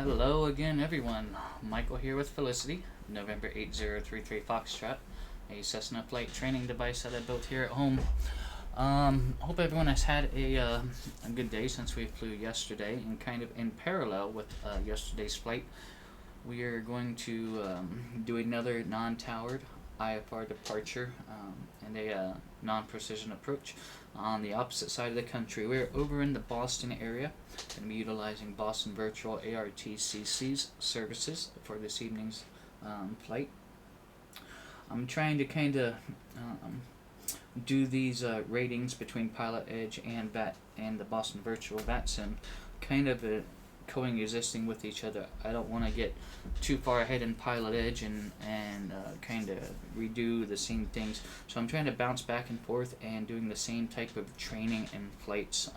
Hello again, everyone. Michael here with Felicity, November 8033 Foxtrot, a Cessna flight training device that I built here at home. Hope everyone has had a good day since we flew yesterday, and kind of in parallel with yesterday's flight, we are going to do another non-towered IFR departure and a non-precision approach on the opposite side of the country. We're over in the Boston area, going to be utilizing Boston Virtual ARTCC's services for this evening's flight. I'm trying to kind of do these ratings between Pilot Edge and the Boston Virtual VATSIM kind of coexisting with each other. I don't want to get too far ahead in Pilot Edge and kind of redo the same things. So I'm trying to bounce back and forth and doing the same type of training and flights,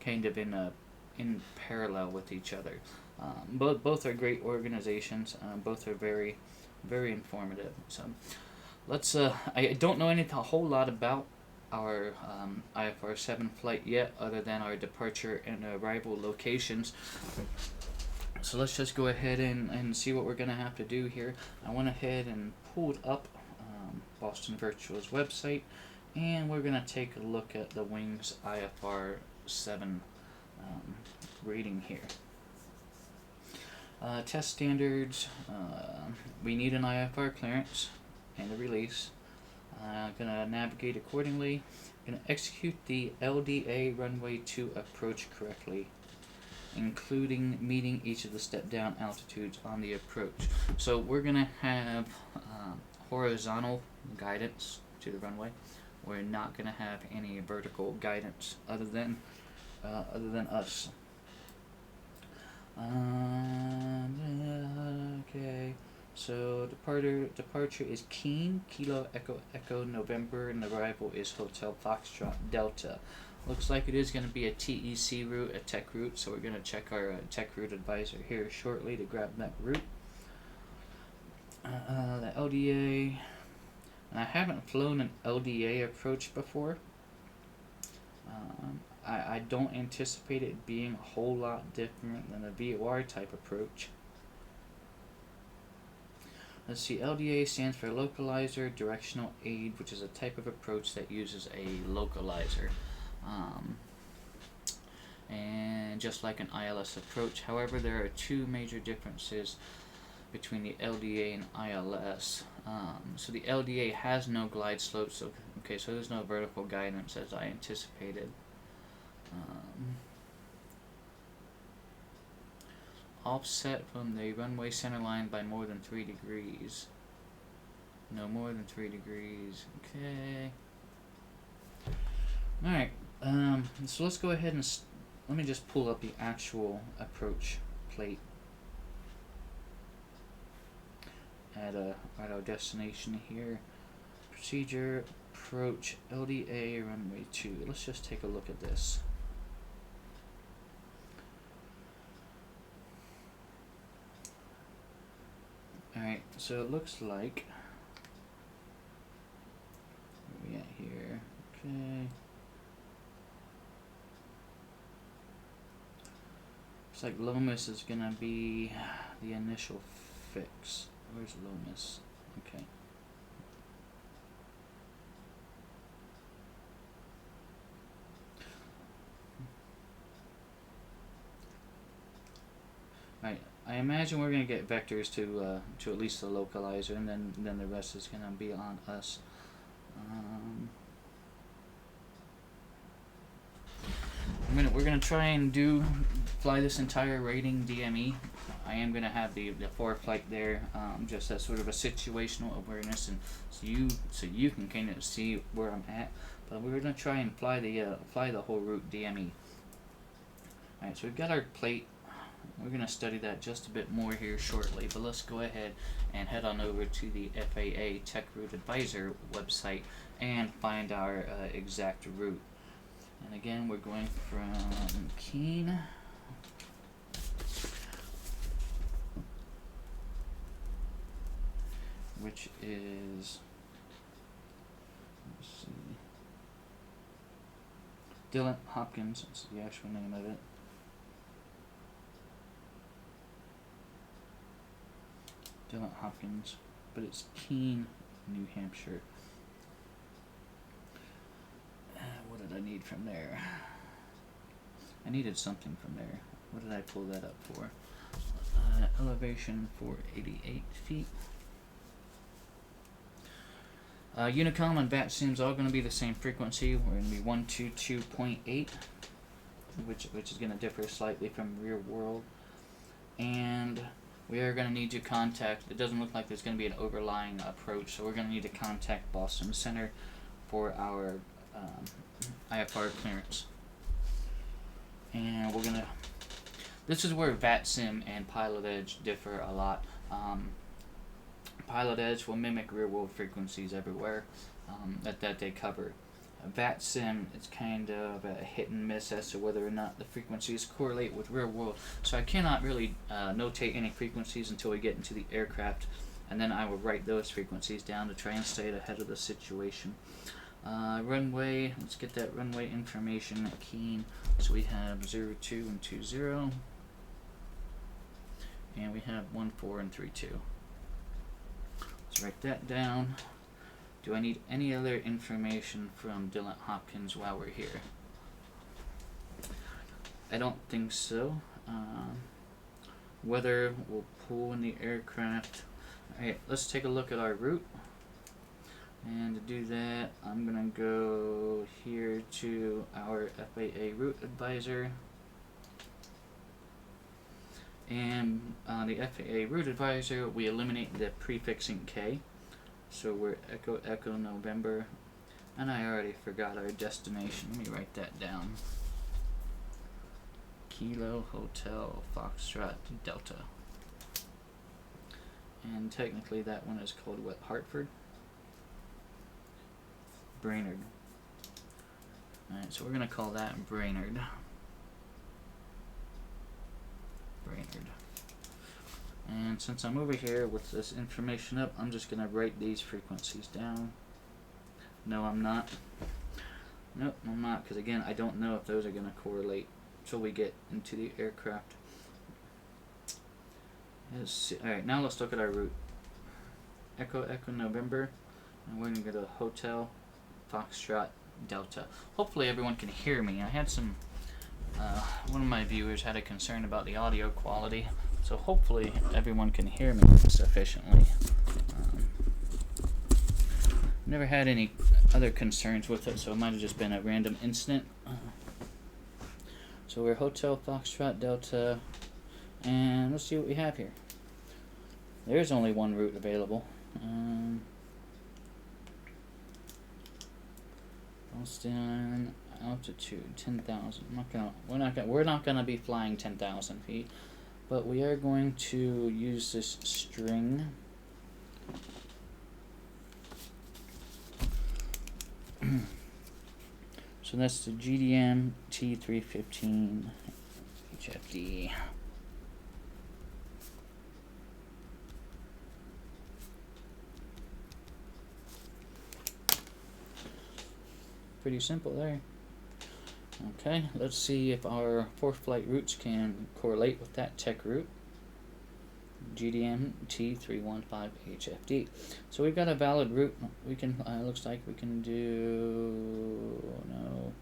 kind of in parallel with each other. Both are great organizations. Both are very, very informative. So let's. I don't know a whole lot about our IFR-7 flight yet, other than our departure and arrival locations. So let's just go ahead and see what we're going to have to do here. I went ahead and pulled up Boston Virtual's website, and we're going to take a look at the Wings IFR-7 rating here. Test standards, we need an IFR clearance and a release. Gonna navigate accordingly. Gonna execute the LDA runway 2 approach correctly, including meeting each of the step down altitudes on the approach. So we're gonna have horizontal guidance to the runway. We're not gonna have any vertical guidance other than us. Okay. So departure is Keene, Kilo Echo Echo November, and the arrival is Hotel Foxtrot Delta. Looks like it is going to be a TEC route, a tech route, so we're going to check our tech route advisor here shortly to grab that route. The LDA, and I haven't flown an LDA approach before. I don't anticipate it being a whole lot different than a VOR type approach. Let's see, LDA stands for Localizer Directional Aid, which is a type of approach that uses a localizer. And just like an ILS approach, however, there are two major differences between the LDA and ILS. So the LDA has no glide slope, so there's no vertical guidance as I anticipated. Offset from the runway center line by more than 3 degrees. No more than 3 degrees. Okay. Alright. So let's go ahead and let me just pull up the actual approach plate at our destination here. Procedure approach LDA runway 2. Let's just take a look at this. Alright, so it looks like, where are we at here? Okay. Looks like Lomas is gonna be the initial fix. Where's Lomas? Okay. Alright. I imagine we're going to get vectors to at least the localizer, and then the rest is going to be on us. We're going to try and fly this entire rating DME. I am going to have the flight there, just as sort of a situational awareness, and so you can kind of see where I'm at. But we're going to try and fly the whole route DME. Alright, so we've got our plate. We're going to study that just a bit more here shortly, but let's go ahead and head on over to the FAA Tech Route Advisor website and find our exact route. And again, we're going from Keene which is, let's see, Dylan Hopkins is the actual name of it. Dylan Hopkins, but it's Keene, New Hampshire. What did I need from there? I needed something from there. What did I pull that up for? Elevation 488 feet. Unicom and VATSIM's all going to be the same frequency. We're going to be 122.8, which is going to differ slightly from real world. And we are going to need to contact, it doesn't look like there's going to be an overlying approach, so we're going to need to contact Boston Center for our IFR clearance. And we're going to, this is where VATSIM and Pilot Edge differ a lot. Pilot Edge will mimic real world frequencies everywhere that they cover. VATSIM, it's kind of a hit and miss as to whether or not the frequencies correlate with real world. So I cannot really notate any frequencies until we get into the aircraft, and then I will write those frequencies down to try and stay ahead of the situation. Runway, let's get that runway information at Keene. So we have 02 and 20, and we have 14 and 32. Let's write that down. Do I need any other information from Dylan Hopkins while we're here? I don't think so. Weather will pull in the aircraft. Alright, let's take a look at our route. And to do that, I'm going to go here to our FAA route advisor. And on the FAA route advisor, we eliminate the prefixing K. So we're Echo Echo November, and I already forgot our destination. Let me write that down. Kilo Hotel Foxtrot Delta. And technically that one is called what? Hartford? Brainerd. Alright, so we're going to call that Brainerd. Brainerd. And since I'm over here with this information up, I'm just going to write these frequencies down. No, I'm not. Nope, I'm not, because again, I don't know if those are going to correlate until we get into the aircraft. Alright, now let's look at our route. Echo Echo November, and we're going to go to Hotel Foxtrot Delta. Hopefully everyone can hear me. I had some, one of my viewers had a concern about the audio quality. So hopefully everyone can hear me sufficiently. Never had any other concerns with it, so it might have just been a random incident. So we're Hotel Foxtrot Delta, and let's see what we have here. There's only one route available. Boston altitude 10,000. We're not gonna be flying 10,000 feet. But we are going to use this string. So that's the GDM T315 HFD. Pretty simple there. Okay, let's see if our for-flight routes can correlate with that tech route. GDM T315 HFD. So we've got a valid route. We can, looks like we can do, no,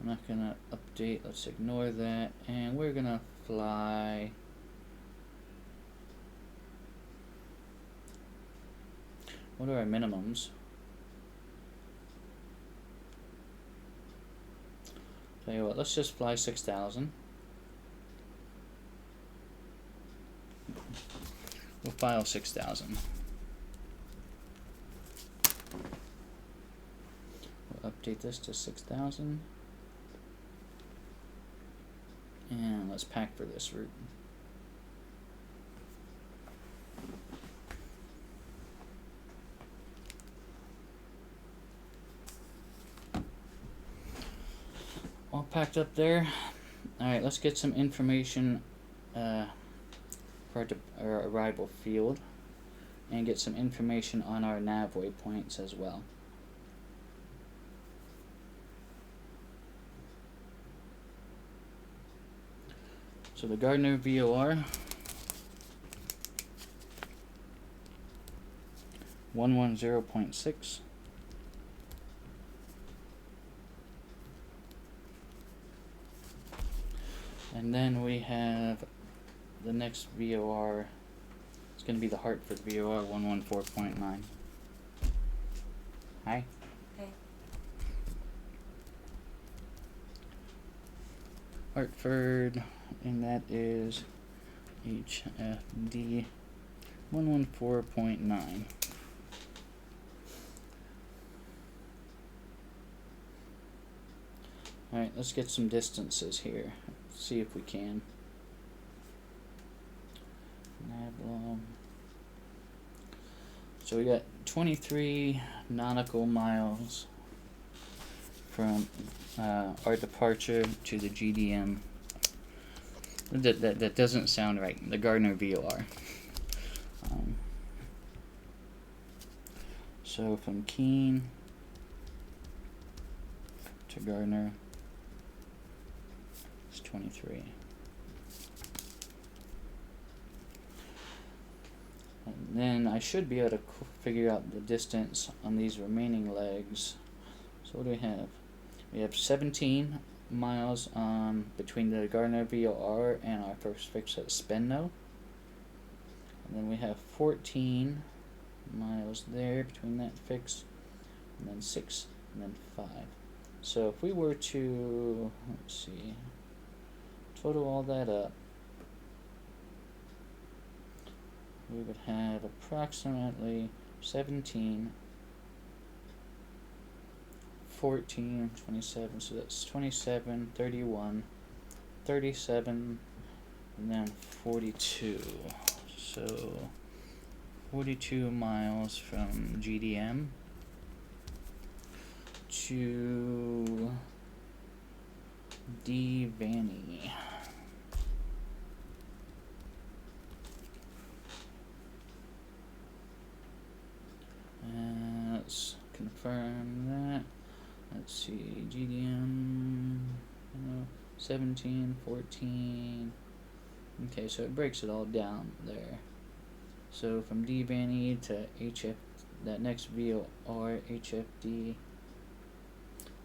I'm not gonna update, let's ignore that. And we're gonna fly, what are our minimums? Tell you what, let's just fly 6,000. We'll file 6,000. We'll update this to 6,000. And let's pack for this route. All packed up there. Alright, let's get some information for our arrival field and get some information on our nav waypoints as well. So the Gardner VOR 110.6. And then we have the next VOR. It's going to be the Hartford VOR 114.9. Hi. Okay. Hartford, and that is HFD 114.9. Alright, let's get some distances here. See if we can. So we got 23 nautical miles from our departure to the GDM. That doesn't sound right. The Gardner VOR. So from Keene to Gardner, it's 23. And then I should be able to figure out the distance on these remaining legs. So what do we have? We have 17 miles between the Gardner VOR and our first fix at Spenno. And then we have 14 miles there between that fix, and then 6, and then 5. So if we were to, let's see, total all that up, we would have approximately 17, 14, 27, so that's 27, 31, 37, and then 42. So 42 miles from GDM to D. Vanny. Let's confirm that. Let's see, GDM 17, 14. Okay, so it breaks it all down there. So from D. Vanny to HF, that next VOR, HFD,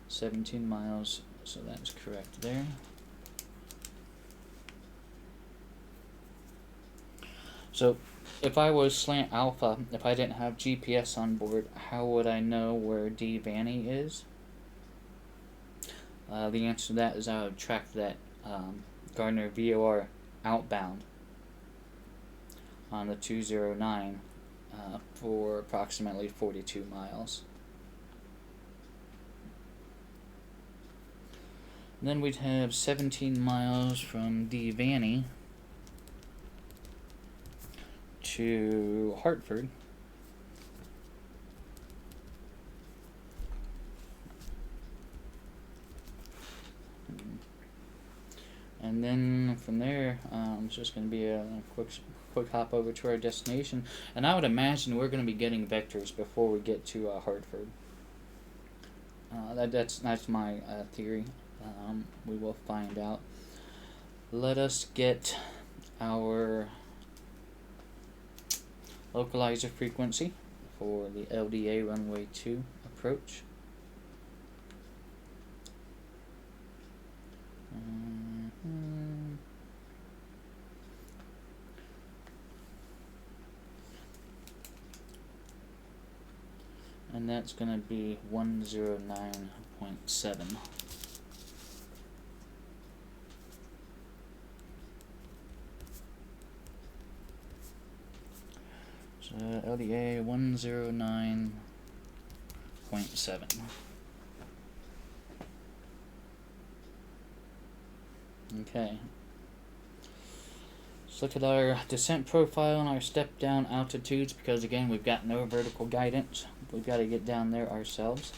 17 miles. So that's correct there. So if I was Slant Alpha, if I didn't have GPS on board, how would I know where D. Vanny is? The answer to that is I would track that Gardner VOR outbound on the 209 for approximately 42 miles. And then we'd have 17 miles from D. Vanny to Hartford. And then from there, it's just going to be a quick hop over to our destination. And I would imagine we're going to be getting vectors before we get to Hartford. That's my theory. We will find out. Let us get our localizer frequency for the LDA runway 2 approach. And that's going to be 109.7. So LDA 109.7. Okay. Let's look at our descent profile and our step down altitudes, because again we've got no vertical guidance. We've got to get down there ourselves.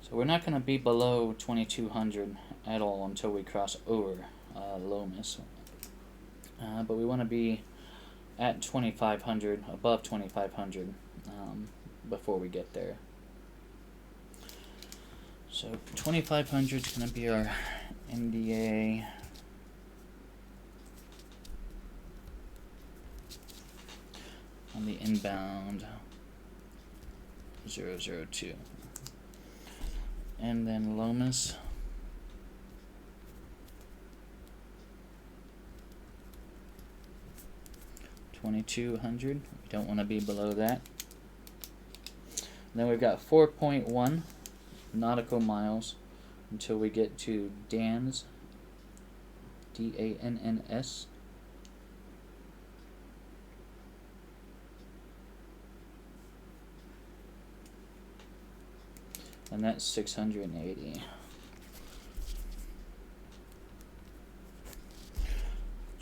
So we're not going to be below 2200 at all until we cross over Lomas. But we want to be at 2500, above 2500 before we get there. So 2500 is going to be our NDA on the inbound 002. And then Lomas 2200. We don't want to be below that. Then we've got 4.1 nautical miles until we get to Dan's, DANNS. And that's 680.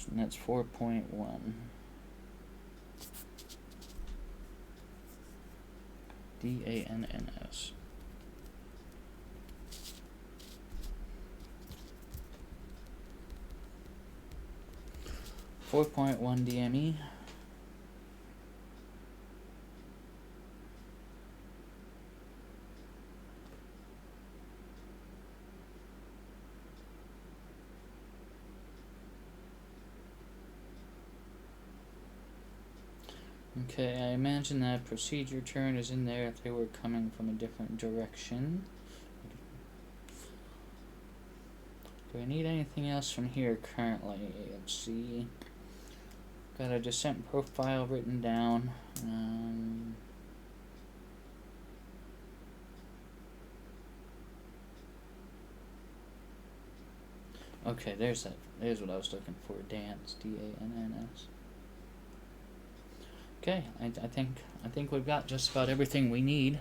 And that's 4.1. DANNS. .1 DME. Okay, I imagine that procedure turn is in there if they were coming from a different direction. Do I need anything else from here currently? Let's see. Got a descent profile written down. Okay, there's that. There's what I was looking for. Dan's, DANNS. Okay, I think we've got just about everything we need.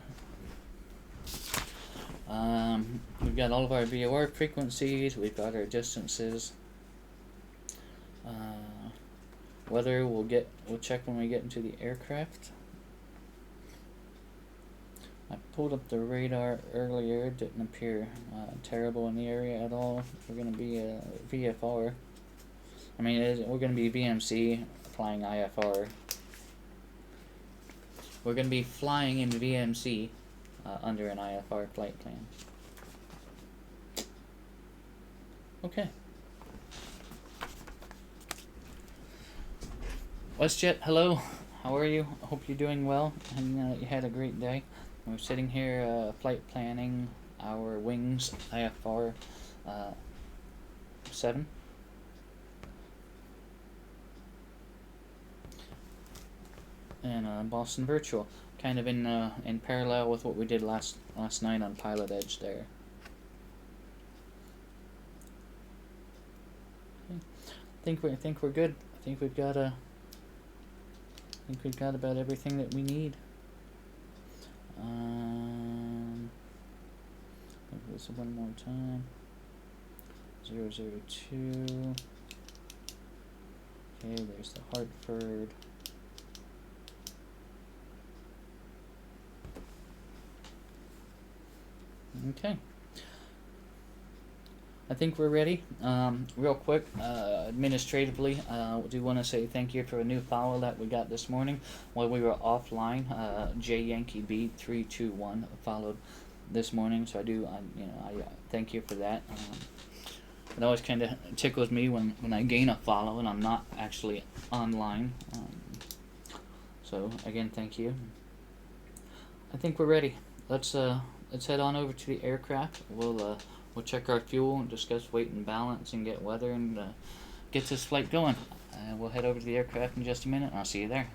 We've got all of our VOR frequencies. We've got our distances. Weather we'll check when we get into the aircraft. I pulled up the radar earlier. It didn't appear terrible in the area at all. We're going to be VFR. I mean, we're going to be VMC flying IFR. We're going to be flying in VMC under an IFR flight plan. Okay. WestJet, hello. How are you? I hope you're doing well and you had a great day. We're sitting here flight planning our wings IFR-7. And Boston Virtual, kind of in parallel with what we did last night on Pilot Edge there. Okay. I think we're good. I think we've got about everything that we need. This one more time. 002. Okay, there's the Hartford. Okay. I think we're ready. Real quick, administratively, I do want to say thank you for a new follow that we got this morning while we were offline. J Yankee B 321 followed this morning, so I thank you for that. It always kind of tickles me when I gain a follow and I'm not actually online. So again, thank you. I think we're ready. Let's head on over to the aircraft. We'll check our fuel and discuss weight and balance and get weather and get this flight going. We'll head over to the aircraft in just a minute, and I'll see you there.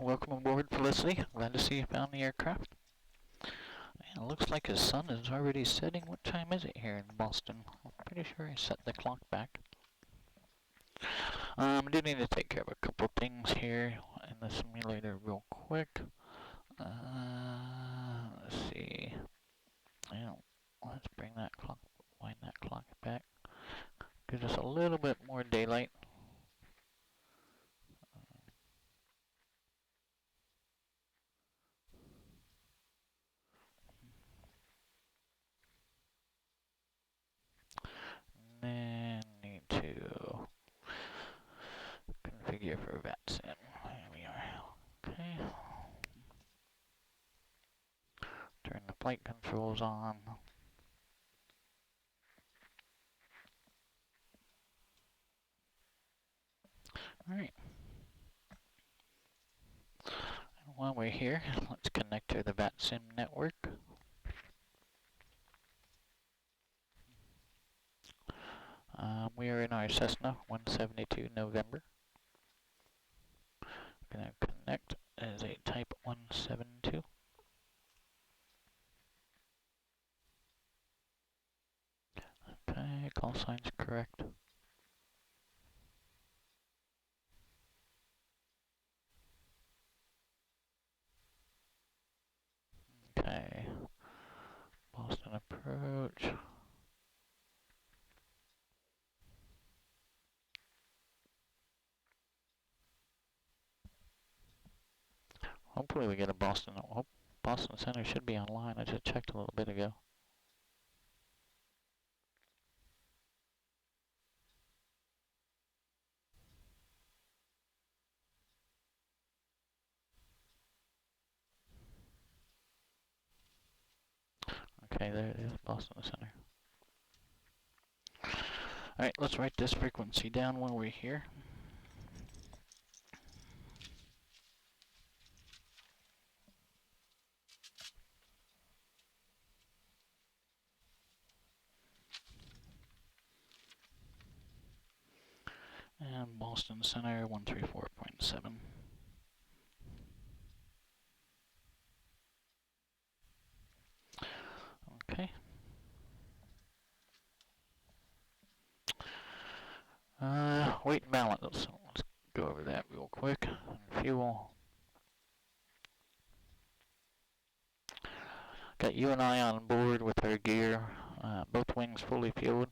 welcome aboard, Felicity. Glad to see you found the aircraft. Man, it looks like the sun is already setting. What time is it here in Boston? I'm pretty sure I set the clock back. I do need to take care of a couple things here in the simulator real quick. Let's see. Well, let's bring that clock, wind that clock back. Gives us a little bit more daylight. And then need to configure for VATSIM. Here we are. Okay. Turn the flight controls on. Alright. And while we're here, let's connect to the VATSIM network. We are in our Cessna 172 November. We're going to connect as a Type 172. Okay, call sign's correct. Okay, Boston approach. Hopefully we get a Boston. Oh, Boston Center should be online. I just checked a little bit ago. Okay, there it is, Boston Center. Alright, let's write this frequency down when we're here. And Boston Center 134.7. Okay. Weight and balance. Let's go over that real quick. Fuel. Got you and I on board with our gear. Both wings fully fueled.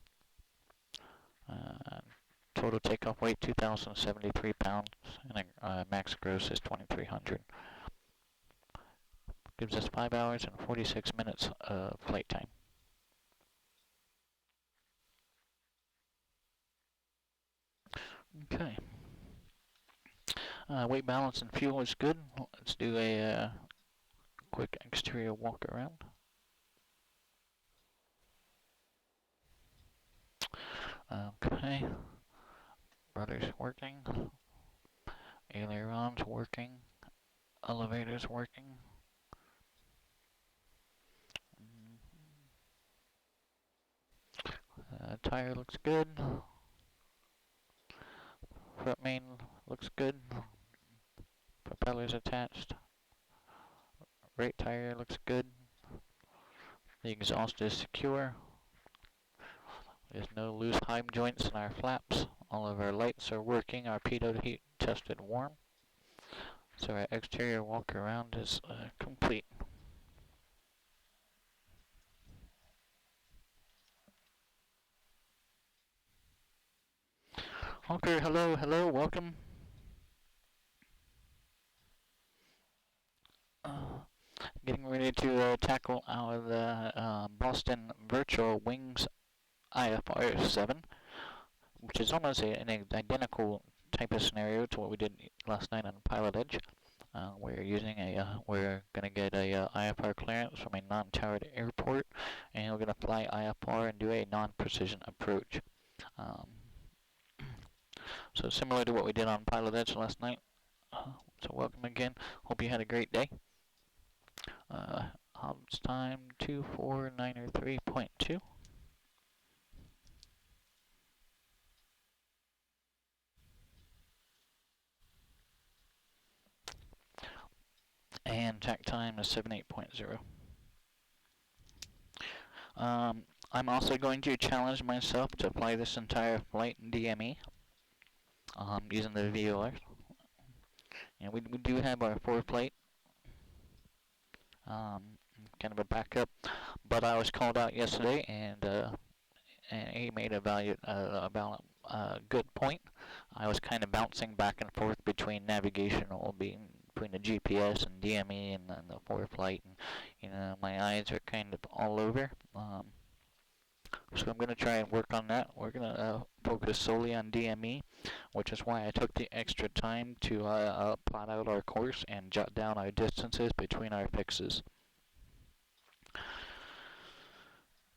Total takeoff weight 2,073 pounds, and max gross is 2,300. Gives us 5 hours and 46 minutes of flight time. Okay. Weight balance and fuel is good. Let's do a quick exterior walk around. Okay. Rudder's working. Ailerons working. Elevators working. Tire looks good. Front main looks good. Propellers attached. Right tire looks good. The exhaust is secure. There's no loose heim joints in our flaps. All of our lights are working. Our pitot heat tested warm. So our exterior walk around is complete. Honker, hello, hello, welcome. Getting ready to tackle out of the Boston Virtual Wings IFR-7, which is almost an identical type of scenario to what we did last night on Pilot Edge. We're going to get a IFR clearance from a non-towered airport, and we're going to fly IFR and do a non-precision approach. So similar to what we did on Pilot Edge last night. So welcome again. Hope you had a great day. Hobbs time 24903.2. and tack time is 78.0. I'm also going to challenge myself to fly this entire flight in DME using the VOR. And we do have our foreplate, kind of a backup, but I was called out yesterday, and he made about a good point. I was kind of bouncing back and forth between navigational, between the GPS and DME and the foreplate, and my eyes are kind of all over. So I'm going to try and work on that. We're going to focus solely on DME, which is why I took the extra time to plot out our course and jot down our distances between our fixes.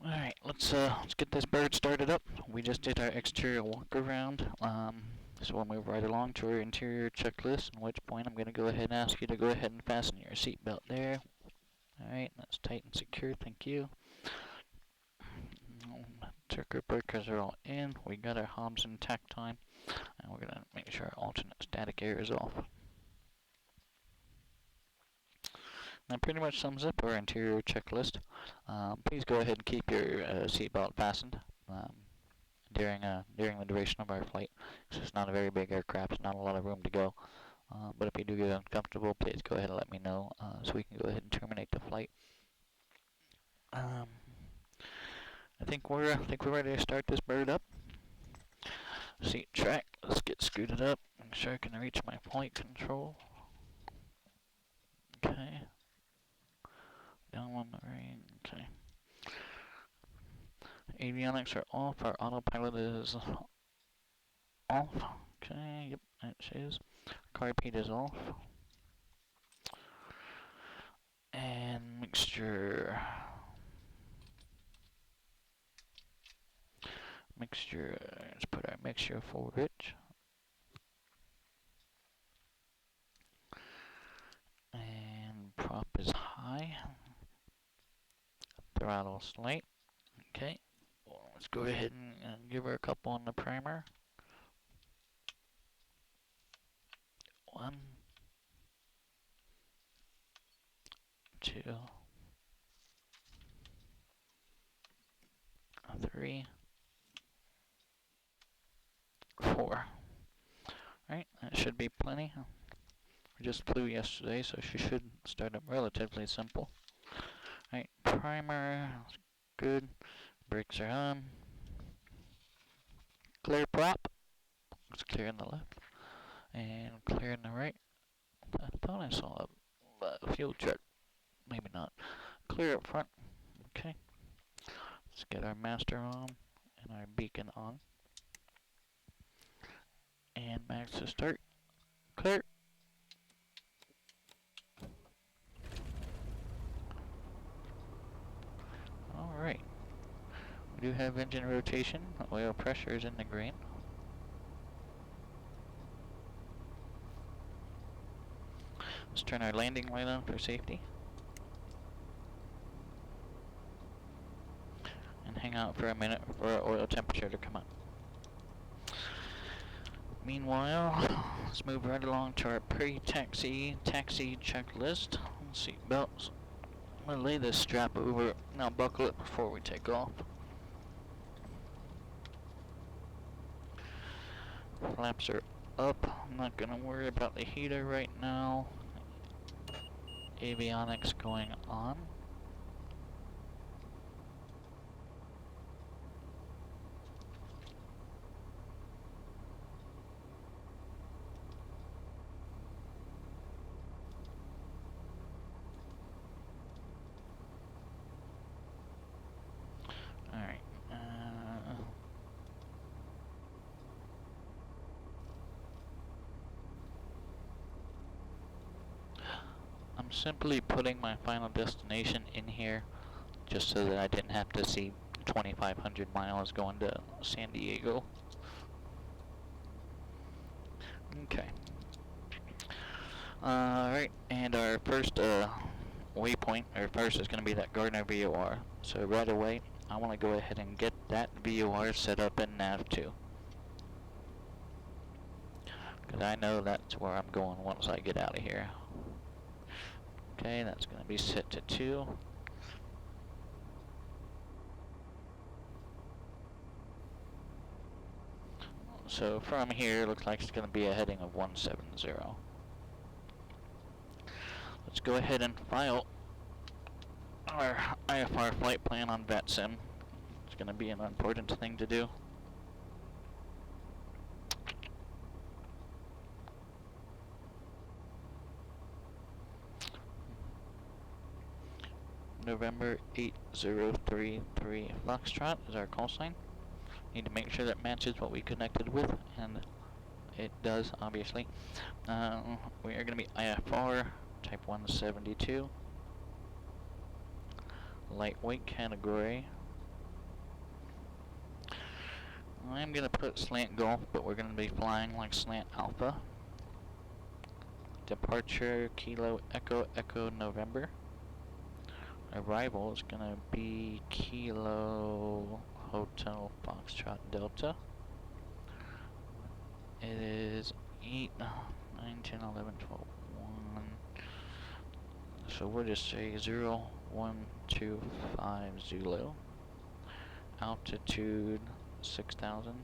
Alright, let's get this bird started up. We just did our exterior walk around, so we'll move right along to our interior checklist, at which point I'm going to go ahead and ask you to go ahead and fasten your seatbelt there. Alright, that's tight and secure, thank you. Circuit breakers are all in. We got our hobs and tack time, and we're going to make sure our alternate static air is off. That pretty much sums up our interior checklist. Please go ahead and keep your seatbelt fastened during the duration of our flight. It's not a very big aircraft, there's not a lot of room to go. But if you do get uncomfortable, please go ahead and let me know so we can go ahead and terminate the flight. I think we're ready to start this bird up. Seat track, let's get scooted up. Make sure I can reach my flight control. Okay. Down on the right. Okay. Avionics are off. Our autopilot is off. Okay. Yep, it is. Carpeet is off. And mixture. Let's put our mixture full rich. And prop is high. Throttle slight. Okay. Well, let's go ahead and give her a couple on the primer. 1, 2, 3, 4. Alright, that should be plenty. We just flew yesterday, so she should start up relatively simple. Alright, primer, good. Brakes are on. Clear prop. It's clear in the left. And clear in the right. I thought I saw a fuel truck. Maybe not. Clear up front. Okay. Let's get our master on and our beacon on. And max to start. Clear. Alright. We do have engine rotation. Oil pressure is in the green. Let's turn our landing light on for safety. And hang out for a minute for our oil temperature to come up. Meanwhile, let's move right along to our taxi checklist. Seat belts. I'm going to lay this strap over, now buckle it before we take off. Flaps are up. I'm not going to worry about the heater right now. Avionics going on. Alright. I'm simply putting my final destination in here just so that I didn't have to see 2,500 miles going to San Diego. Okay. Alright, and our first waypoint, or first is going to be that Gardner VOR. So right away, I want to go ahead and get that VOR set up in Nav2. Because I know that's where I'm going once I get out of here. Okay, that's going to be set to 2. So from here, looks like it's going to be a heading of 170. Let's go ahead and file our IFR flight plan on VATSIM. It's going to be an important thing to do. November 8033 Foxtrot is our call sign. Need to make sure that matches what we connected with, and it does, obviously. We are going to be IFR type 172, lightweight category. I'm going to put slant golf, but we're going to be flying like slant alpha. Departure Kilo Echo Echo November. Arrival is going to be Kilo Hotel Foxtrot Delta. It is 8, 9, 10, 11, 12, 1. So we'll just say 0, 1, 2, 5 Zulu. Altitude 6,000.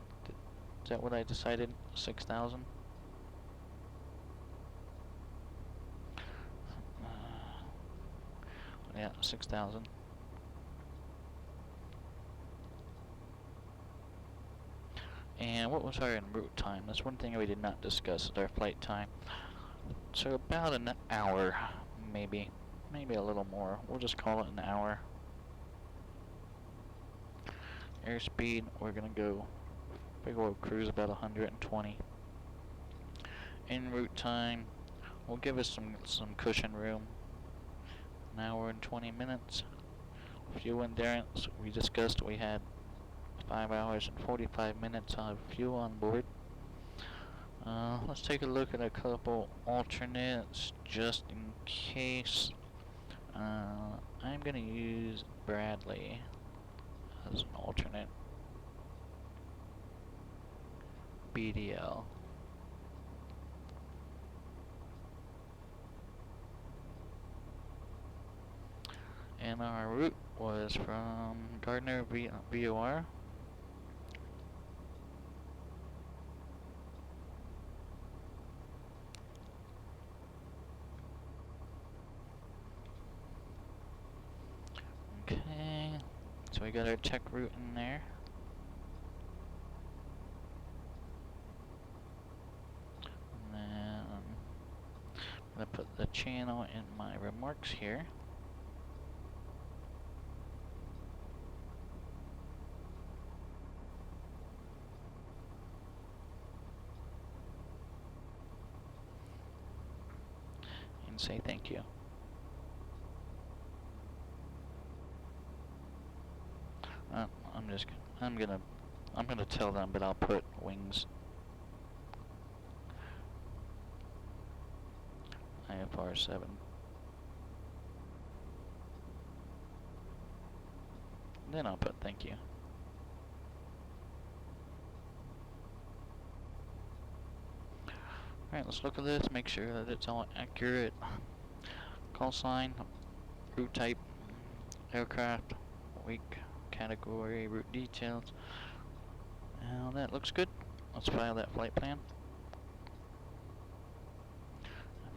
Is that what I decided? 6,000? Yeah, 6,000. And what was our en route time? That's one thing we did not discuss, is our flight time. So about an hour, maybe a little more. We'll just call it an hour. Airspeed, we're gonna go big old cruise about 120. En route time will give us some cushion room. An hour and 20 minutes. Fuel endurance, we discussed we had 5 hours and 45 minutes of fuel on board. Let's take a look at a couple alternates just in case. I'm gonna use Bradley as an alternate. BDL. And our route was from Gardner VOR. Okay, so we got our check route in there. And then I'm gonna put the channel in my remarks here. And say thank you. I'm gonna tell them, but I'll put wings. IFR-7. Then I'll put thank you. Alright, let's look at this, make sure that it's all accurate. Call sign, route type, aircraft, wake, category, route details. Now that looks good. Let's file that flight plan.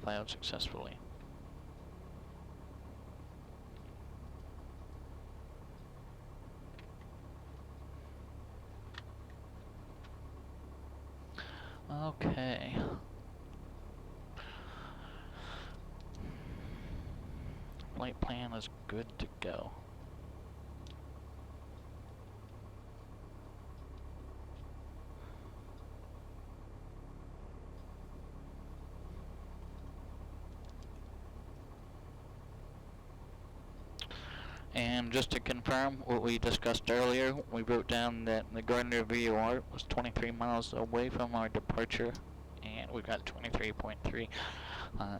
Filed successfully. Okay. Flight plan is good to go. And just to confirm what we discussed earlier, we wrote down that the Gardner VOR was 23 miles away from our departure, and we got 23.3.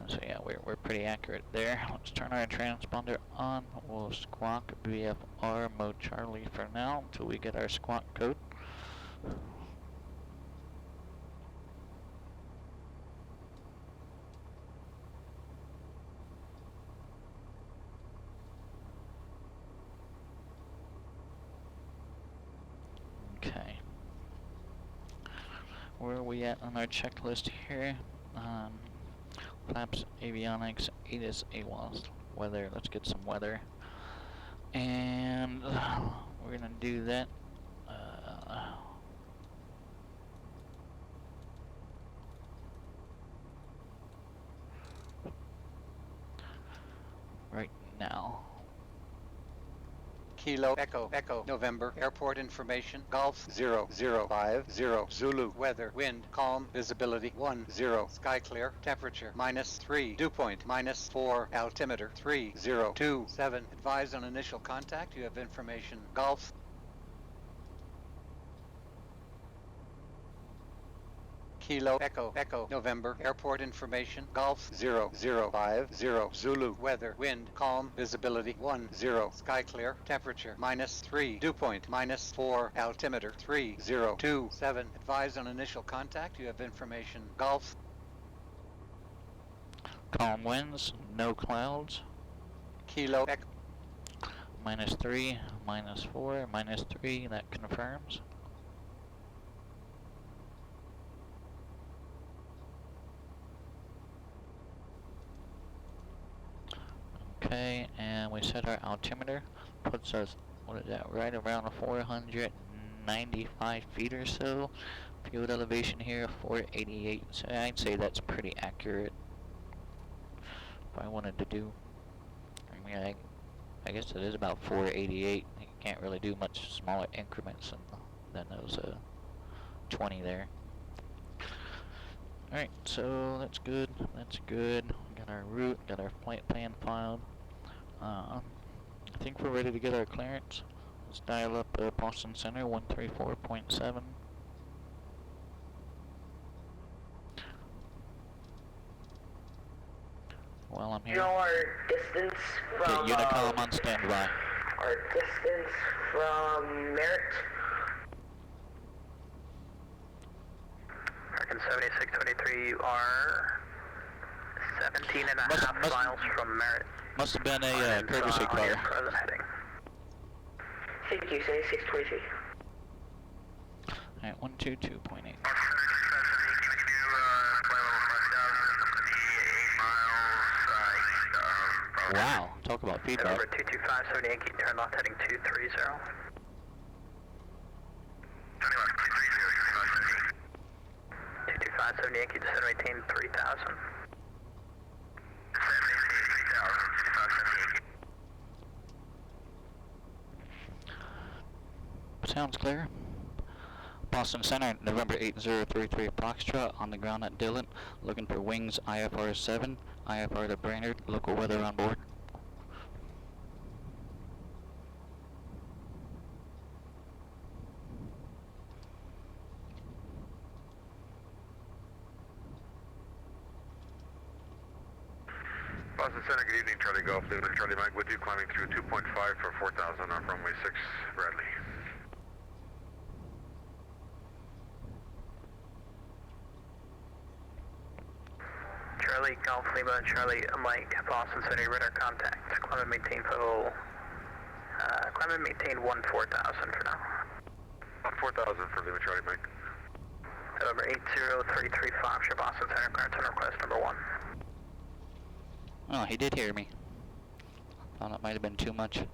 So yeah, we're pretty accurate there. Let's turn our transponder on. We'll squawk VFR mode Charlie for now until we get our squawk code. Okay. Where are we at on our checklist here? Flaps, avionics, ATIS, AWOS, weather. Let's get some weather. And we're gonna do that. Right now. Kilo Echo Echo November Airport information Golf 0050 Zulu weather wind calm visibility 10 sky clear temperature -3 dew point -4 altimeter 3027 advise on initial contact you have information Golf Kilo Echo Echo November Airport information Golf 0050 Zulu weather wind calm visibility 10 sky clear temperature -3 dew point -4 altimeter 3027 advise on initial contact you have information Golf Calm winds, no clouds. Kilo Echo -3, -4, -3, that confirms. Okay, and we set our altimeter, puts us, what is that, right around 495 feet or so. Field elevation here, 488, so I'd say that's pretty accurate. If I wanted to do, I mean, I guess it is about 488. You can't really do much smaller increments than those 20 there. Alright, so that's good, that's good. Got our route, got our flight plan filed. I think we're ready to get our clearance. Let's dial up Boston Center 134.7. While I'm You here. know our distance from... Get Unicom on standby. Our distance from Merritt. American 7623, you are 17 and a half miles from Merritt. Must have been a courtesy on car. your present heading. Thank you, 7623. Alright, 122.8. Wow, talk about feedback. Number 225, 70 Yankee, turn left heading 230. 225, 70 Yankee, descend maintain 3000. Sounds clear. Boston Center, November 8033 Foxtrot, on the ground at Dillon, looking for wings IFR-7, IFR to Brainerd, local weather on board. Boston Center, good evening, Charlie Golf, David Charlie Mike with you, climbing through 2.5 for 4,000 off runway 6, Bradley. Charlie Golf Lima, Charlie Mike, Boston Center, radar contact. Climb and maintain full. Climb and maintain 14000 for now. 4,000 for Lima Charlie Mike. November 8033 Fox, your Boston Center, clearance on request number 1. Oh, he did hear me. Thought it might have been too much.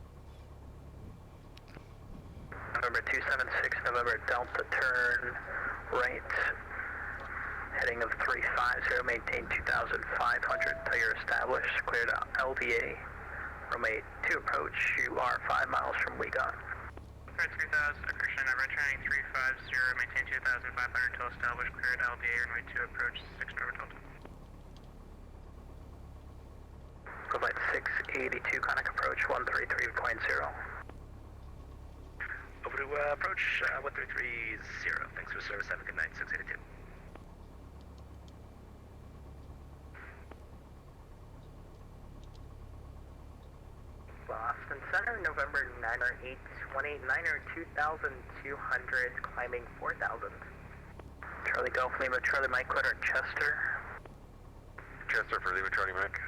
November 276, November Delta, turn right. Heading of 350, maintain 2,500 till you're established. Cleared out LDA. Runway 2 approach, you are 5 miles from WeGot. Cleared 3000, Christian, returning 350, maintain 2,500 till established. Cleared LDA, runway 2 approach, 6 November Delta. Flight 682, Conic approach 133.0. Over to approach 1330. Thanks for service. Have a good night. 682. Boston Center, November 908, 2200, climbing 4000. Charlie Golf Lima, Charlie Mike, Quitter, Chester. Chester for Lima Charlie Mike.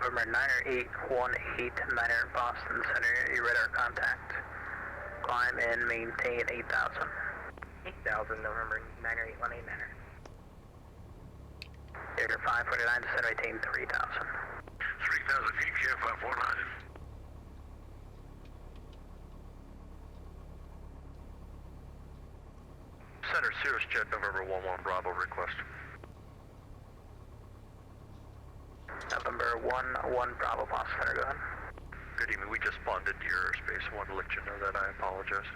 November 908, 18, Boston Center, your radar contact. climb and maintain 8,000. 8,000, November 981 Manor. Air 549, descend, maintain 3,000. 3,000 feet, Kilo 549. Center Cirrus Jet November 11 Bravo request. November 11 Bravo, Boss Center, go ahead. Good evening, we just spawned into your airspace. I wanted to let you know that. I apologize.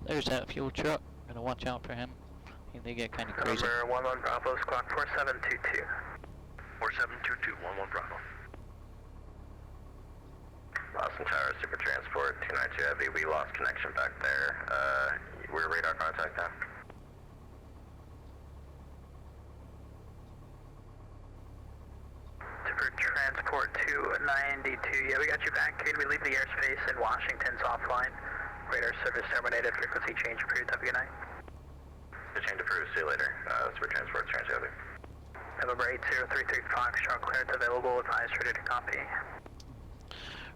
There's that fuel truck. Gotta watch out for him. They get kind of crazy. November 11 Bravo, squawk 4722. 4722, 11 Bravo. Boston Tower, Super Transport, 292 Heavy, we lost connection back there. We're radar contact now. Super Transport 292, yeah, we got you back. Can we leave the airspace in Washington's offline? Radar service terminated, frequency change approved, have a good night. The change approved, see you later. Super Transport, Trans Heavy. November 8033 Foxtrot, clearance available, advised, ready to copy.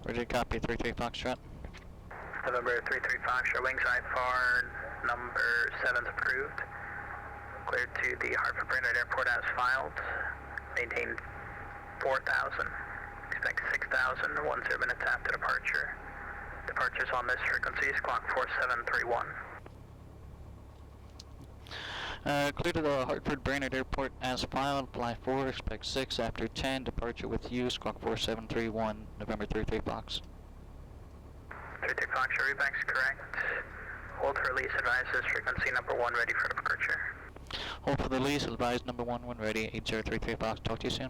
Ready to copy 33 Foxtrot. November 33 Foxtrot, wings IFR number 7's approved. Cleared to the Hartford Brainerd Airport as filed. Maintain 4,000. Expect 6,000, 10 minutes after departure. Departures on this frequency, squawk 4731. Clear to the Hartford Brainerd Airport as filed. Fly 4, expect 6 after 10. Departure with you, squawk 4731, November 33 Fox. 33 Fox, your reback's correct. Hold for release, advises frequency number 1 ready for departure. Hold for the release, advise number 1 when ready, 8033 Fox. Talk to you soon.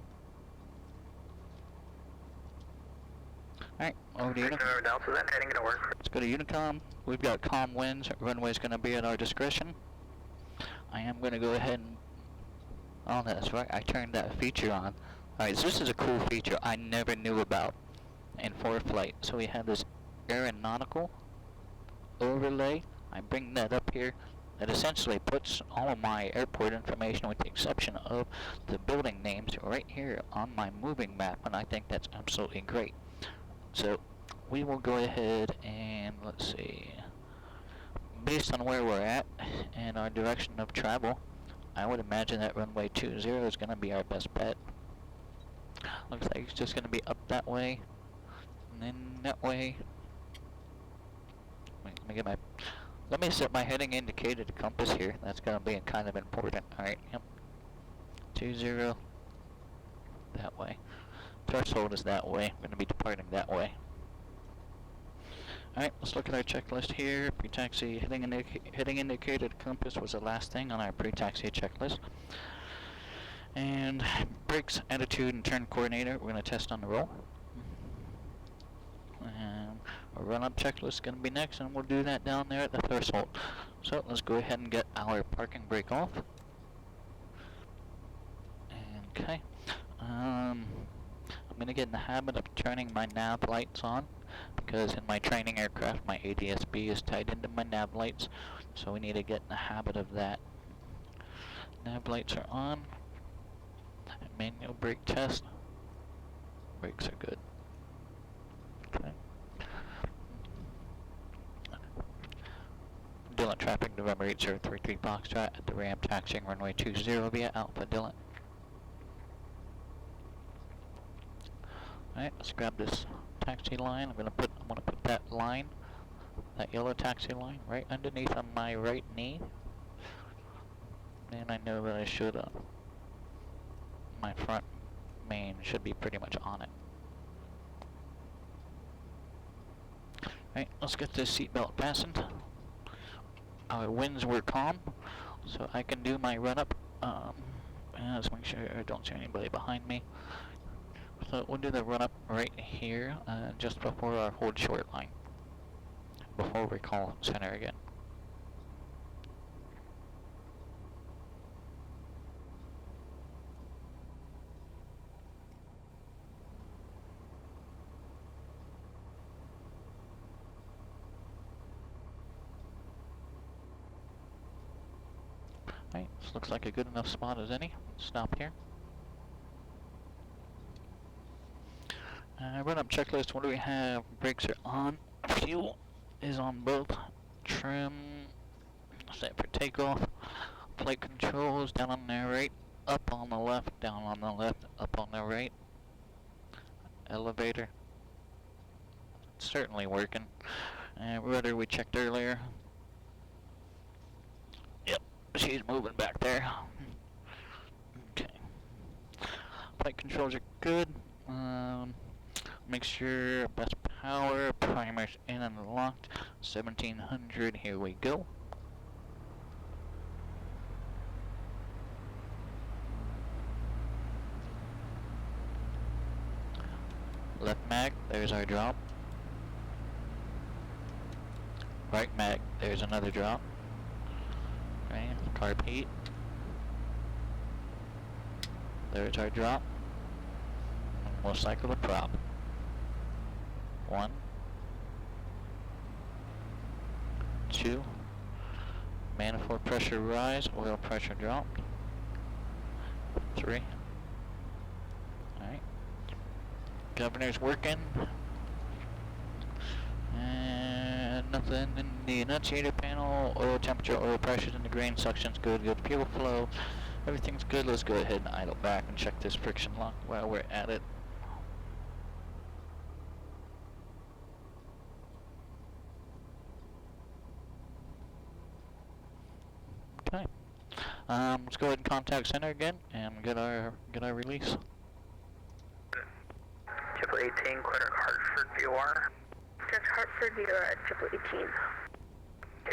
Alright, over to Unicom. November Delta, then heading into work. Let's go to Unicom. We've got calm winds. Runway's going to be at our discretion. I am going to go ahead and... Oh, that's right. I turned that feature on. Alright, so this is a cool feature I never knew about in ForeFlight. So we have this aeronautical overlay. I bring that up here. That essentially puts all of my airport information with the exception of the building names right here on my moving map. And I think that's absolutely great. So we will go ahead and let's see. Based on where we're at and our direction of travel, I would imagine that runway 20 is going to be our best bet. Looks like it's just going to be up that way, and then that way. Wait, let me set my heading indicated compass here. That's going to be kind of important. Alright, yep. 20, that way. Threshold is that way. I'm going to be departing that way. Alright, let's look at our checklist here. Pre-taxi heading indicated compass was the last thing on our pre-taxi checklist. And brakes, attitude, and turn coordinator we're going to test on the roll. And our run-up checklist is going to be next, and we'll do that down there at the threshold. So let's go ahead and get our parking brake off. Okay. I'm going to get in the habit of turning my nav lights on, because in my training aircraft my ADS-B is tied into my nav lights, so we need to get in the habit of that. Nav lights are on. Manual brake test. Brakes are good. Okay. Dylan traffic November 8033 Foxtrot at the ramp taxiing runway 20 via Alpha Dylan. Alright, let's grab this taxi line. I'm gonna put that line, that yellow taxi line, right underneath on my right knee. And I know that I should my front main should be pretty much on it. Alright, let's get this seatbelt fastened. Our winds were calm, so I can do my run up. And let's make sure I don't see anybody behind me. So we'll do the run up right here, just before our hold short line, before we call center again. Alright, this looks like a good enough spot as any. Stop here. Run up checklist. What do we have? Brakes are on. Fuel is on both. Trim set for takeoff. Flight controls down on the right, up on the left, down on the left, up on the right. Elevator. It's certainly working. Rudder we checked earlier. Yep, she's moving back there. Okay. Flight controls are good. Make sure best power, primers in and locked. 1700, here we go. Left mag, there's our drop. Right mag, there's another drop. Okay, carb heat. There's our drop. And we'll cycle the prop. 1, 2, manifold pressure rise, oil pressure dropped. 3. Alright. Governor's working. And nothing in the annunciator panel. Oil temperature, oil pressures in the grain, suction's good, good fuel flow. Everything's good. Let's go ahead and idle back and check this friction lock while we're at it. Okay. Let's go ahead and contact center again and get our release. Triple 18, clear Hartford VOR. Just Hartford VOR at triple 18.